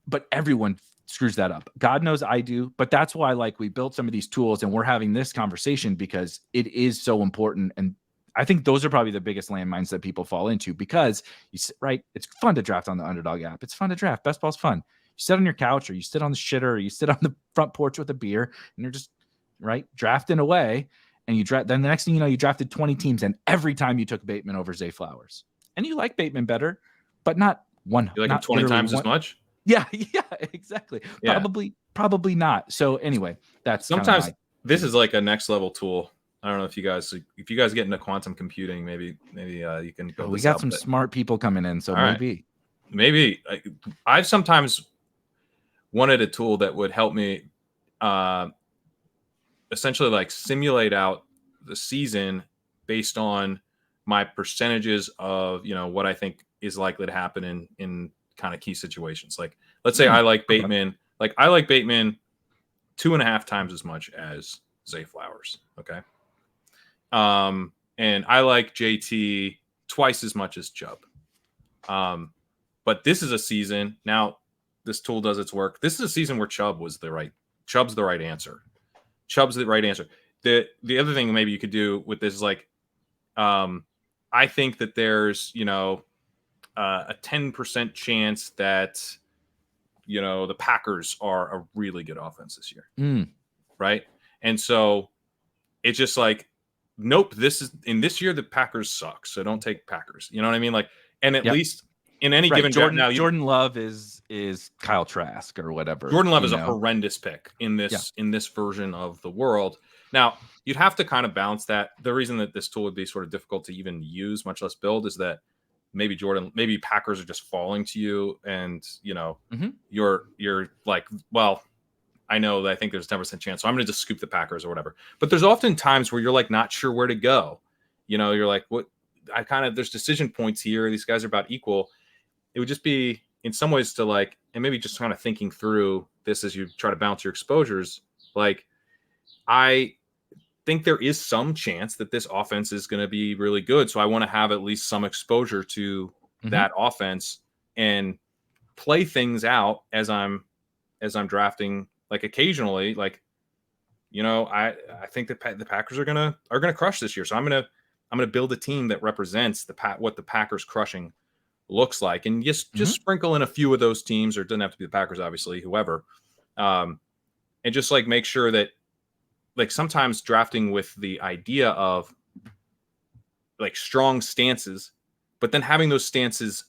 Speaker 1: but everyone screws that up. God knows I do. But that's why we built some of these tools and we're having this conversation, because it is so important. And I think those are probably the biggest landmines that people fall into, because it's fun to draft on the Underdog app. It's fun to draft. Best ball's fun. You sit on your couch, or you sit on the shitter, or you sit on the front porch with a beer, and you're just drafting away. And you draft. Then the next thing you know, you drafted 20 teams, and every time you took Bateman over Zay Flowers. and you like Bateman better, but not one.
Speaker 3: You like him
Speaker 1: not
Speaker 3: 20
Speaker 1: literally
Speaker 3: times as much?
Speaker 1: Yeah, exactly.
Speaker 3: Yeah.
Speaker 1: Probably not. So anyway, that's
Speaker 3: Sometimes
Speaker 1: kind of
Speaker 3: this is like a next level tool. I don't know if you guys get into quantum computing, maybe you can build
Speaker 1: we
Speaker 3: this
Speaker 1: got
Speaker 3: out.
Speaker 1: some smart people coming in, so
Speaker 3: All right. Maybe I've sometimes wanted a tool that would help me essentially like simulate out the season based on my percentages of, you know, what I think is likely to happen in kind of key situations. Like, let's say I like Bateman, like I like Bateman 2.5 times as much as Zay Flowers. Okay. And I like JT twice as much as Chubb. But this is a season now. This tool does its work. This is a season where Chubb's the right answer. Chubb's the right answer. The other thing maybe you could do with this is like, I think that there's, you know, a 10% chance that, you know, the Packers are a really good offense this year. Right. And so it's just like, nope, this year the Packers suck. So don't take Packers. You know what I mean? Like, and at least in any given
Speaker 1: Jordan,
Speaker 3: draft now,
Speaker 1: Jordan Love is Kyle Trask or whatever.
Speaker 3: Jordan Love is a horrendous pick in this version of the world. Now, you'd have to kind of balance that. The reason that this tool would be sort of difficult to even use, much less build, is that maybe Packers are just falling to you, and you know, you're like, well, I know that I think there's a 10% chance, so I'm going to just scoop the Packers or whatever. But there's often times where you're like not sure where to go. You know, you're like, what? There's decision points here. These guys are about equal. It would just be in some ways to like, and maybe just kind of thinking through this as you try to balance your exposures. Like, I think there is some chance that this offense is going to be really good. So I want to have at least some exposure to that offense and play things out as I'm drafting. Like occasionally, like, you know, I think that the Packers are gonna crush this year. So I'm gonna build a team that represents what the Packers crushing looks like, and just sprinkle in a few of those teams, or it doesn't have to be the Packers, obviously, whoever, and just like make sure that, like, sometimes drafting with the idea of like strong stances, but then having those stances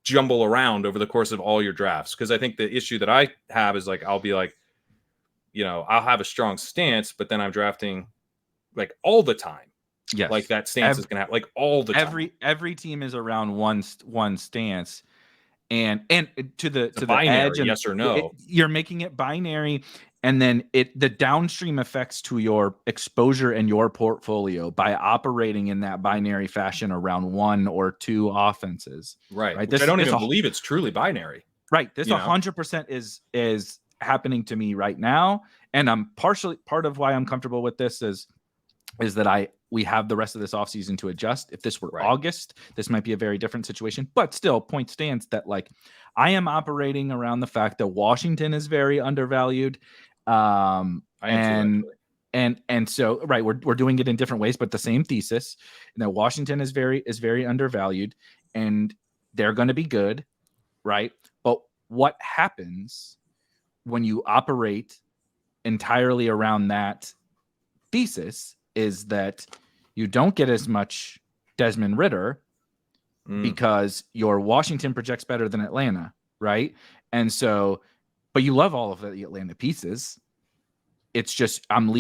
Speaker 3: jumble around over the course of all your drafts. Because I think the issue that I have is like, I'll be like, you know, I'll have a strong stance, but then I'm drafting like all the time.
Speaker 1: Yes.
Speaker 3: Like that stance is going to have like all the time.
Speaker 1: Every team is around one stance, and to the
Speaker 3: binary,
Speaker 1: edge, and
Speaker 3: yes or no.
Speaker 1: You're making it binary, and then the downstream effects to your exposure and your portfolio by operating in that binary fashion around one or two offenses.
Speaker 3: Right. Which I don't even believe it's truly binary.
Speaker 1: Right. This 100% is happening to me right now, and I'm part of why I'm comfortable with this is that we have the rest of this offseason to adjust. If this were August, this might be a very different situation, but still, point stands that like I am operating around the fact that Washington is very undervalued, and so we're doing it in different ways, but the same thesis, that Washington is very undervalued, and they're going to be good, right? But what happens when you operate entirely around that thesis is that you don't get as much Desmond Ridder because your Washington projects better than Atlanta, right? And so, but you love all of the Atlanta pieces. It's just I'm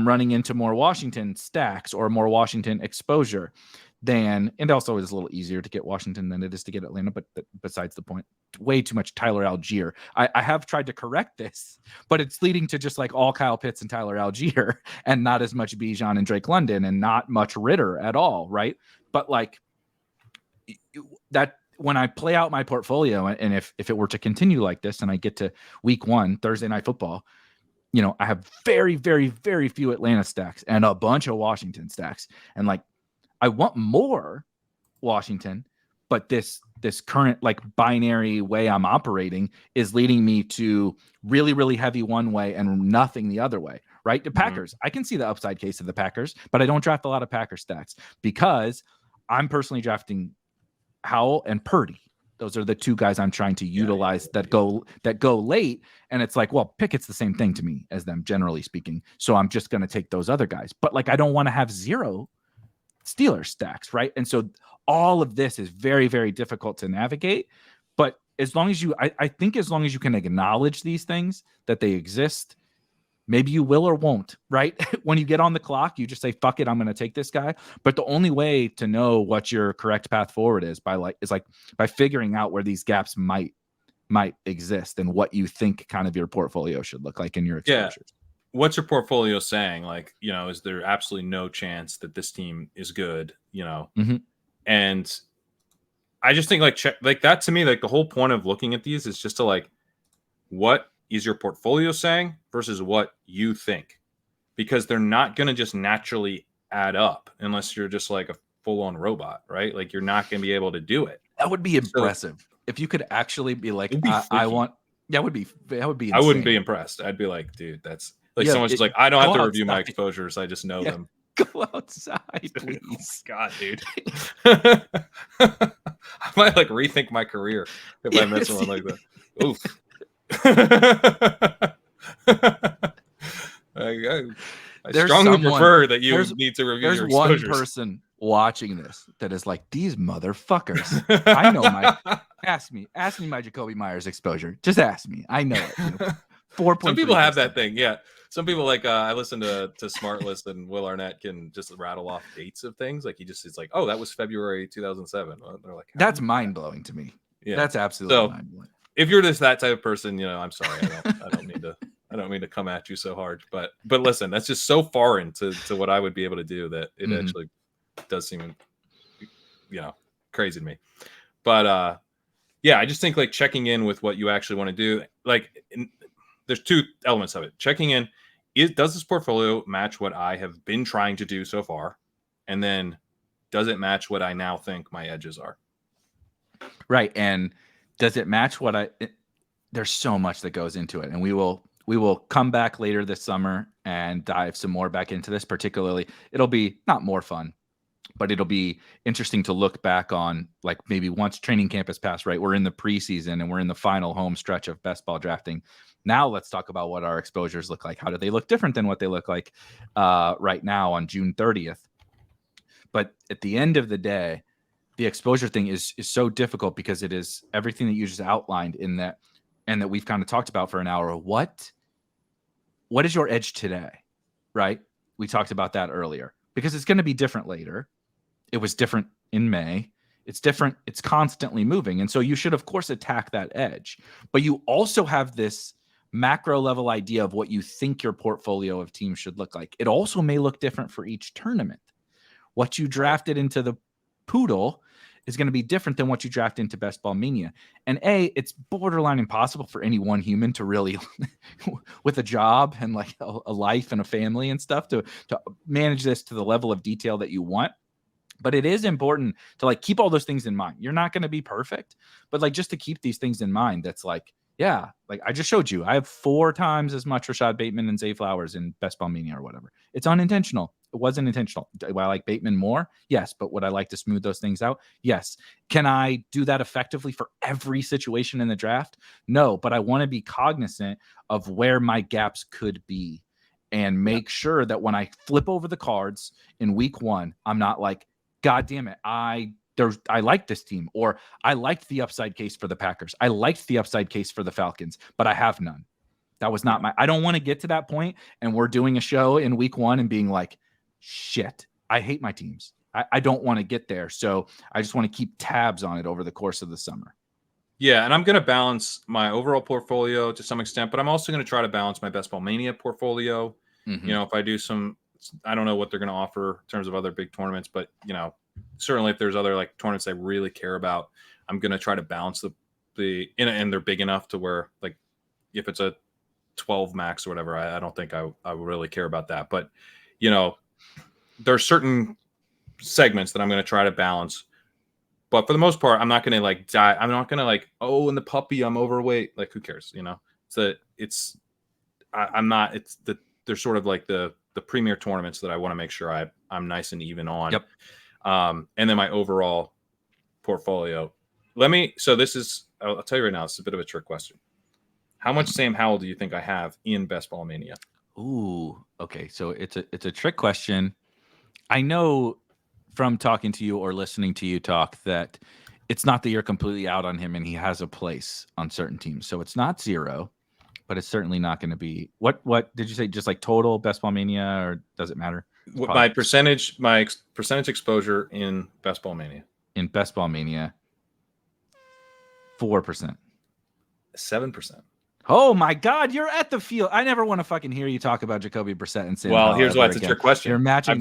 Speaker 1: running into more Washington stacks or more Washington exposure and also it's a little easier to get Washington than it is to get Atlanta, but besides the point, way too much Tyler Algier. I have tried to correct this, but it's leading to just like all Kyle Pitts and Tyler Algier and not as much Bijan and Drake London and not much Ridder at all, right? But like that, when I play out my portfolio, and if it were to continue like this and I get to week 1, Thursday Night Football, you know, I have very, very, very few Atlanta stacks and a bunch of Washington stacks. And like, I want more Washington, but this current like binary way I'm operating is leading me to really, really heavy one way and nothing the other way, right? The Packers, I can see the upside case of the Packers, but I don't draft a lot of Packer stacks because I'm personally drafting Howell and Purdy. Those are the two guys I'm trying to utilize that go late. And it's like, well, Pickett's the same thing to me as them, generally speaking. So I'm just going to take those other guys. But like, I don't want to have 0 Steelers stacks, right? And so all of this is very, very difficult to navigate. But as long as I think as long as you can acknowledge these things, that they exist, maybe you will or won't, right? When you get on the clock, you just say, fuck it, I'm going to take this guy. But the only way to know what your correct path forward is by figuring out where these gaps might exist and what you think kind of your portfolio should look like in your exposures.
Speaker 3: Yeah. What's your portfolio saying? Like, is there absolutely no chance that this team is good,
Speaker 1: Mm-hmm.
Speaker 3: And I just think like that to me, like the whole point of looking at these is just to like, what is your portfolio saying versus what you think? Because they're not going to just naturally add up unless you're just like a full-on robot, right? Like you're not going to be able to do it.
Speaker 1: That would be impressive. If you could actually be like, I want, that would be insane.
Speaker 3: I wouldn't be impressed. I'd be like, dude, that's like someone's like, I don't have to review my exposures. I just know them.
Speaker 1: Go outside, please.
Speaker 3: Oh my God, dude. I might like rethink my career if I met someone like that. Oof. I strongly prefer that you need to review your exposures.
Speaker 1: There's one person watching this that is like, these motherfuckers. I know ask me my Jacoby Myers exposure. Just ask me. I know it. 4.
Speaker 3: Some people have that thing. Yeah. Some people like I listen to Smart List, and Will Arnett can just rattle off dates of things. Like it's like, oh, that was February 2007. They're like,
Speaker 1: that's mind blowing to me. Yeah, that's absolutely mind blowing.
Speaker 3: If you're just that type of person, I'm sorry. I don't mean to come at you so hard, but listen, that's just so foreign to what I would be able to do that it actually does seem, crazy to me. But yeah, I just think like checking in with what you actually want to do. Like, there's 2 elements of it. Checking in does this portfolio match what I have been trying to do so far, and then does it match what I now think my edges are?
Speaker 1: Right, and does it match what there's so much that goes into it, and we will come back later this summer and dive some more back into this. Particularly, it'll be not more fun, but it'll be interesting to look back on, like maybe once training camp has passed, right? We're in the preseason and we're in the final home stretch of best ball drafting. Now let's talk about what our exposures look like. How do they look different than what they look like right now on June 30th? But at the end of the day, the exposure thing is so difficult because it is everything that you just outlined in that, and that we've kind of talked about for an hour. What is your edge today, right? We talked about that earlier because it's going to be different later. It was different in May. It's different. It's constantly moving. And so you should, of course, attack that edge. But you also have this macro level idea of what you think your portfolio of teams should look like. It also may look different for each tournament. What you drafted into the Poodle is going to be different than what you draft into Best Ball Mania. And it's borderline impossible for any one human to really, with a job and like a life and a family and stuff, to manage this to the level of detail that you want. But it is important to like keep all those things in mind. You're not going to be perfect, but like just to keep these things in mind. That's like, yeah, like I just showed you, I have 4 times as much Rashad Bateman and Zay Flowers in Best Ball Mania or whatever. It's unintentional. It wasn't intentional. Do I like Bateman more? Yes. But would I like to smooth those things out? Yes. Can I do that effectively for every situation in the draft? No, but I want to be cognizant of where my gaps could be and make sure that when I flip over the cards in week 1, I'm not like, God damn it, I like this team, or I liked the upside case for the Packers. I liked the upside case for the Falcons, but I have none. That was not I don't want to get to that point and we're doing a show in week 1 and being like, shit, I hate my teams. I don't want to get there. So I just want to keep tabs on it over the course of the summer.
Speaker 3: Yeah, and I'm going to balance my overall portfolio to some extent, but I'm also going to try to balance my Best Ball Mania portfolio. Mm-hmm. If I do I don't know what they're going to offer in terms of other big tournaments, but certainly if there's other like tournaments I really care about, I'm going to try to balance and they're big enough to where like if it's a 12 max or whatever, I don't think I would really care about that. But there are certain segments that I'm going to try to balance, but for the most part, I'm not going to like die. I'm not going to like, oh, in the puppy, I'm overweight. Like, who cares? They're sort of like the premier tournaments that I want to make sure I'm nice and even on.
Speaker 1: Yep.
Speaker 3: And then my overall portfolio. So this is, I'll tell you right now, it's a bit of a trick question. How much Sam Howell do you think I have in Best Ball Mania?
Speaker 1: Ooh, okay. So it's a trick question. I know from talking to you or listening to you talk that it's not that you're completely out on him and he has a place on certain teams. So it's not 0, but it's certainly not going to be what did you say? Just like total Best Ball Mania, or does it matter?
Speaker 3: My percentage exposure in Best Ball Mania.
Speaker 1: In Best Ball Mania, 4%.
Speaker 3: 7%.
Speaker 1: Oh my God, you're at the field. I never want to fucking hear you talk about Jacoby Brissett and Sam.
Speaker 3: Well, here's why it's a trick question.
Speaker 1: You're matching.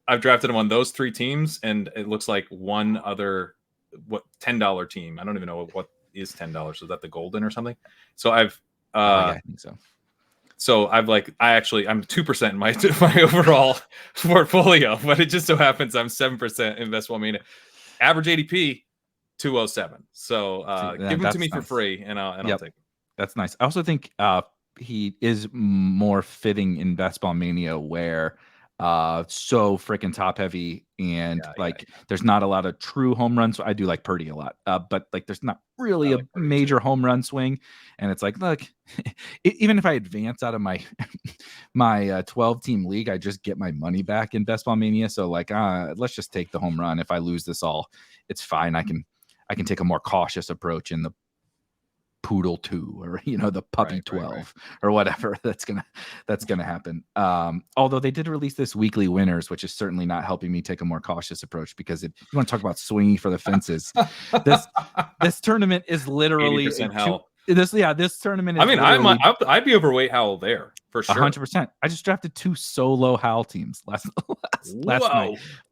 Speaker 3: I've drafted him on those 3 teams, and it looks like one other $10 team. I don't even know what is $10. Is that the Golden or something? So I've
Speaker 1: I think so.
Speaker 3: So I'm 2% in my overall portfolio, but it just so happens I'm 7% in Best Ball Mania. Average ADP 207. So give them to me for free, and I'll take them.
Speaker 1: That's nice. I also think he is more fitting in Best Ball Mania, where so freaking top heavy and there's not a lot of true home runs. So I do like Purdy a lot, but like there's not really a major home run swing. And it's like, look, even if I advance out of my 12 team league, I just get my money back in Best Ball Mania. So like, let's just take the home run. If I lose this all, it's fine. I can take a more cautious approach in the Poodle 2 or the Puppy 12 or whatever that's gonna happen. Although they did release this weekly winners, which is certainly not helping me take a more cautious approach, because if you want to talk about swinging for the fences, this tournament is literally
Speaker 3: Howell.
Speaker 1: This tournament is,
Speaker 3: I'd be overweight Howell there for sure.
Speaker 1: 100%. I just drafted 2 solo Howell teams last night.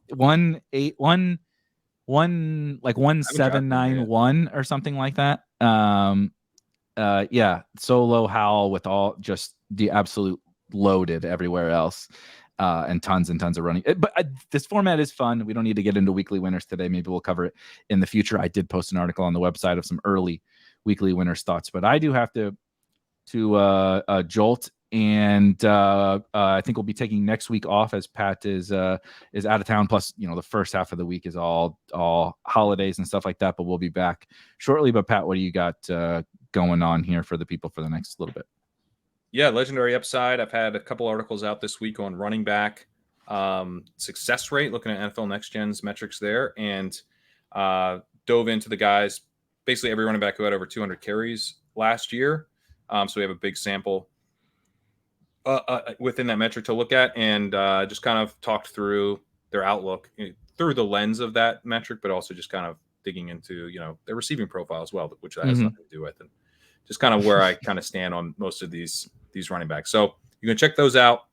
Speaker 1: 1791 or something like that. Solo Howell with all just the absolute loaded everywhere else, and tons of running. But this format is fun. We don't need to get into weekly winners today. Maybe we'll cover it in the future. I did post an article on the website of some early weekly winners thoughts, but I do have to jolt, and I think we'll be taking next week off, as Pat is out of town. Plus, the first half of the week is all holidays and stuff like that. But we'll be back shortly. But Pat, what do you got going on here for the people for the next little bit?
Speaker 3: Yeah, legendary upside. I've had a couple articles out this week on running back success rate, looking at NFL Next Gen's metrics there, and dove into the guys, basically every running back who had over 200 carries last year. So we have a big sample within that metric to look at, and just kind of talked through their outlook through the lens of that metric, but also just kind of digging into their receiving profile as well, which that has nothing to do with, and just kind of where I kind of stand on most of these running backs. So you can check those out.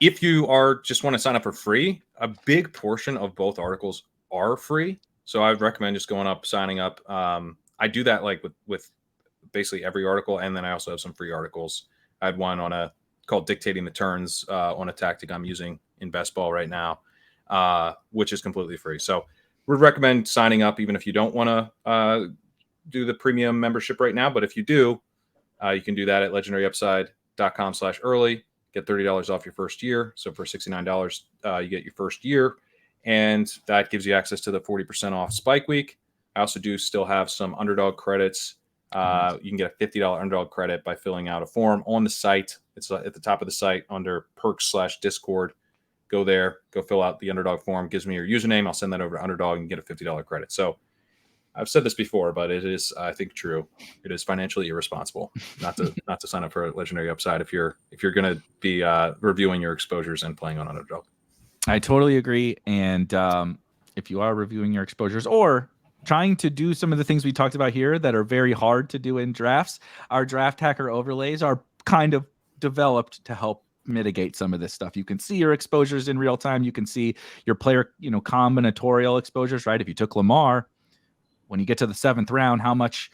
Speaker 3: If you just want to sign up for free, a big portion of both articles are free. So I would recommend just going up, signing up. I do that like with basically every article, and then I also have some free articles. I had one called Dictating the Turns on a tactic I'm using in best ball right now, which is completely free. So would recommend signing up, even if you don't want to do the premium membership right now. But if you do, you can do that at legendaryupside.com/early, get $30 off your first year. So for $69, you get your first year, and that gives you access to the 40% off Spike Week. I also do still have some underdog credits. You can get a $50 underdog credit by filling out a form on the site. It's at the top of the site under perks/Discord. Go there, go fill out the underdog form. Gives me your username. I'll send that over to Underdog and get a $50 credit. So I've said this before, but it is, I think, true. It is financially irresponsible not to sign up for a legendary upside if you're going to be reviewing your exposures and playing on Underdog.
Speaker 1: I totally agree. And if you are reviewing your exposures or trying to do some of the things we talked about here that are very hard to do in drafts, our draft hacker overlays are kind of developed to help mitigate some of this stuff. You can see your exposures in real time. You can see your player, combinatorial exposures, right? If you took Lamar, when you get to the 7th round, how much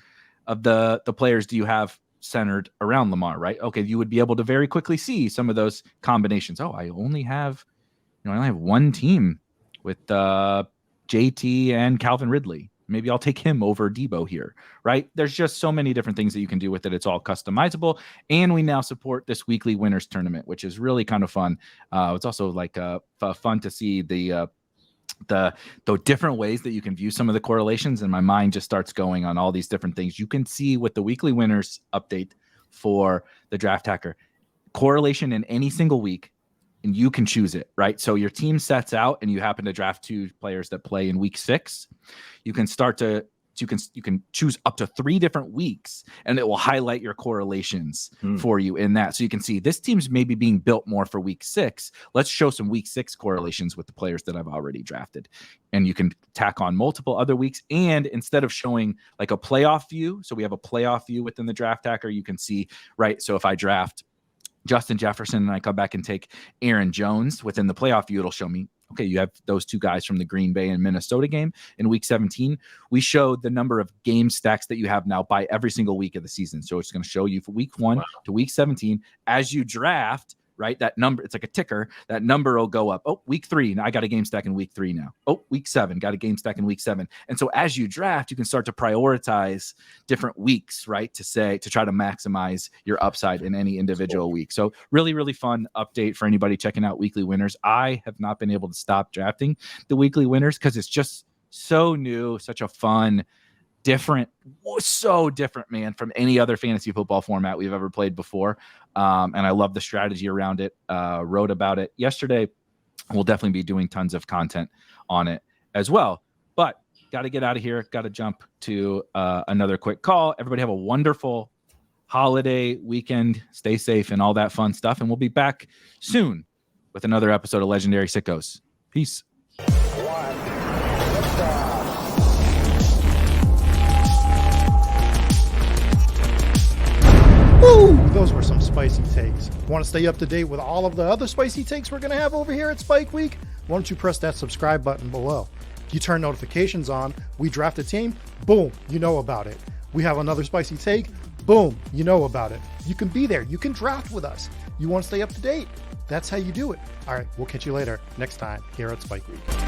Speaker 1: of the players do you have centered around Lamar, right? Okay, you would be able to very quickly see some of those combinations. Oh, I only have one team with JT and Calvin Ridley. Maybe I'll take him over Debo here, right? There's just so many different things that you can do with it. It's all customizable. And we now support this weekly winners tournament, which is really kind of fun. It's also like fun to see the different ways that you can view some of the correlations. And my mind just starts going on all these different things. You can see with the weekly winners update for the draft hacker correlation in any single week and you can choose it, right? So your team sets out and you happen to draft 2 players that play in week 6. You can you can choose up to 3 different weeks, and it will highlight your correlations for you in that. So you can see this team's maybe being built more for week 6. Let's show some week 6 correlations with the players that I've already drafted. And you can tack on multiple other weeks. And instead of showing like a playoff view, so we have a playoff view within the draft hacker, you can see, right? So if I draft Justin Jefferson and I come back and take Aaron Jones within the playoff view, it'll show me, okay, you have those 2 guys from the Green Bay and Minnesota game in week 17. We showed the number of game stacks that you have now by every single week of the season. So it's going to show you for week 1 to week 17 as you draft, right? That number, it's like a ticker. That number will go up. Oh, week 3. Now I got a game stack in week 3 now. Oh, week 7. Got a game stack in week 7. And so as you draft, you can start to prioritize different weeks, right? To try to maximize your upside in any individual week. So really, really fun update for anybody checking out weekly winners. I have not been able to stop drafting the weekly winners because it's just so new, such a fun, so different, man, from any other fantasy football format we've ever played before. And I love the strategy around it. Wrote about it yesterday. We'll definitely be doing tons of content on it as well. But got to get out of here. Got to jump to another quick call. Everybody have a wonderful holiday weekend. Stay safe and all that fun stuff. And we'll be back soon with another episode of Legendary Sickos. Peace.
Speaker 4: Woo! Those were some spicy takes. Want to stay up to date with all of the other spicy takes we're going to have over here at Spike Week? Why don't you press that subscribe button below? You turn notifications on, we draft a team, boom, you know about it. We have another spicy take, boom, you know about it. You can be there. You can draft with us. You want to stay up to date? That's how you do it. All right, we'll catch you later next time here at Spike Week.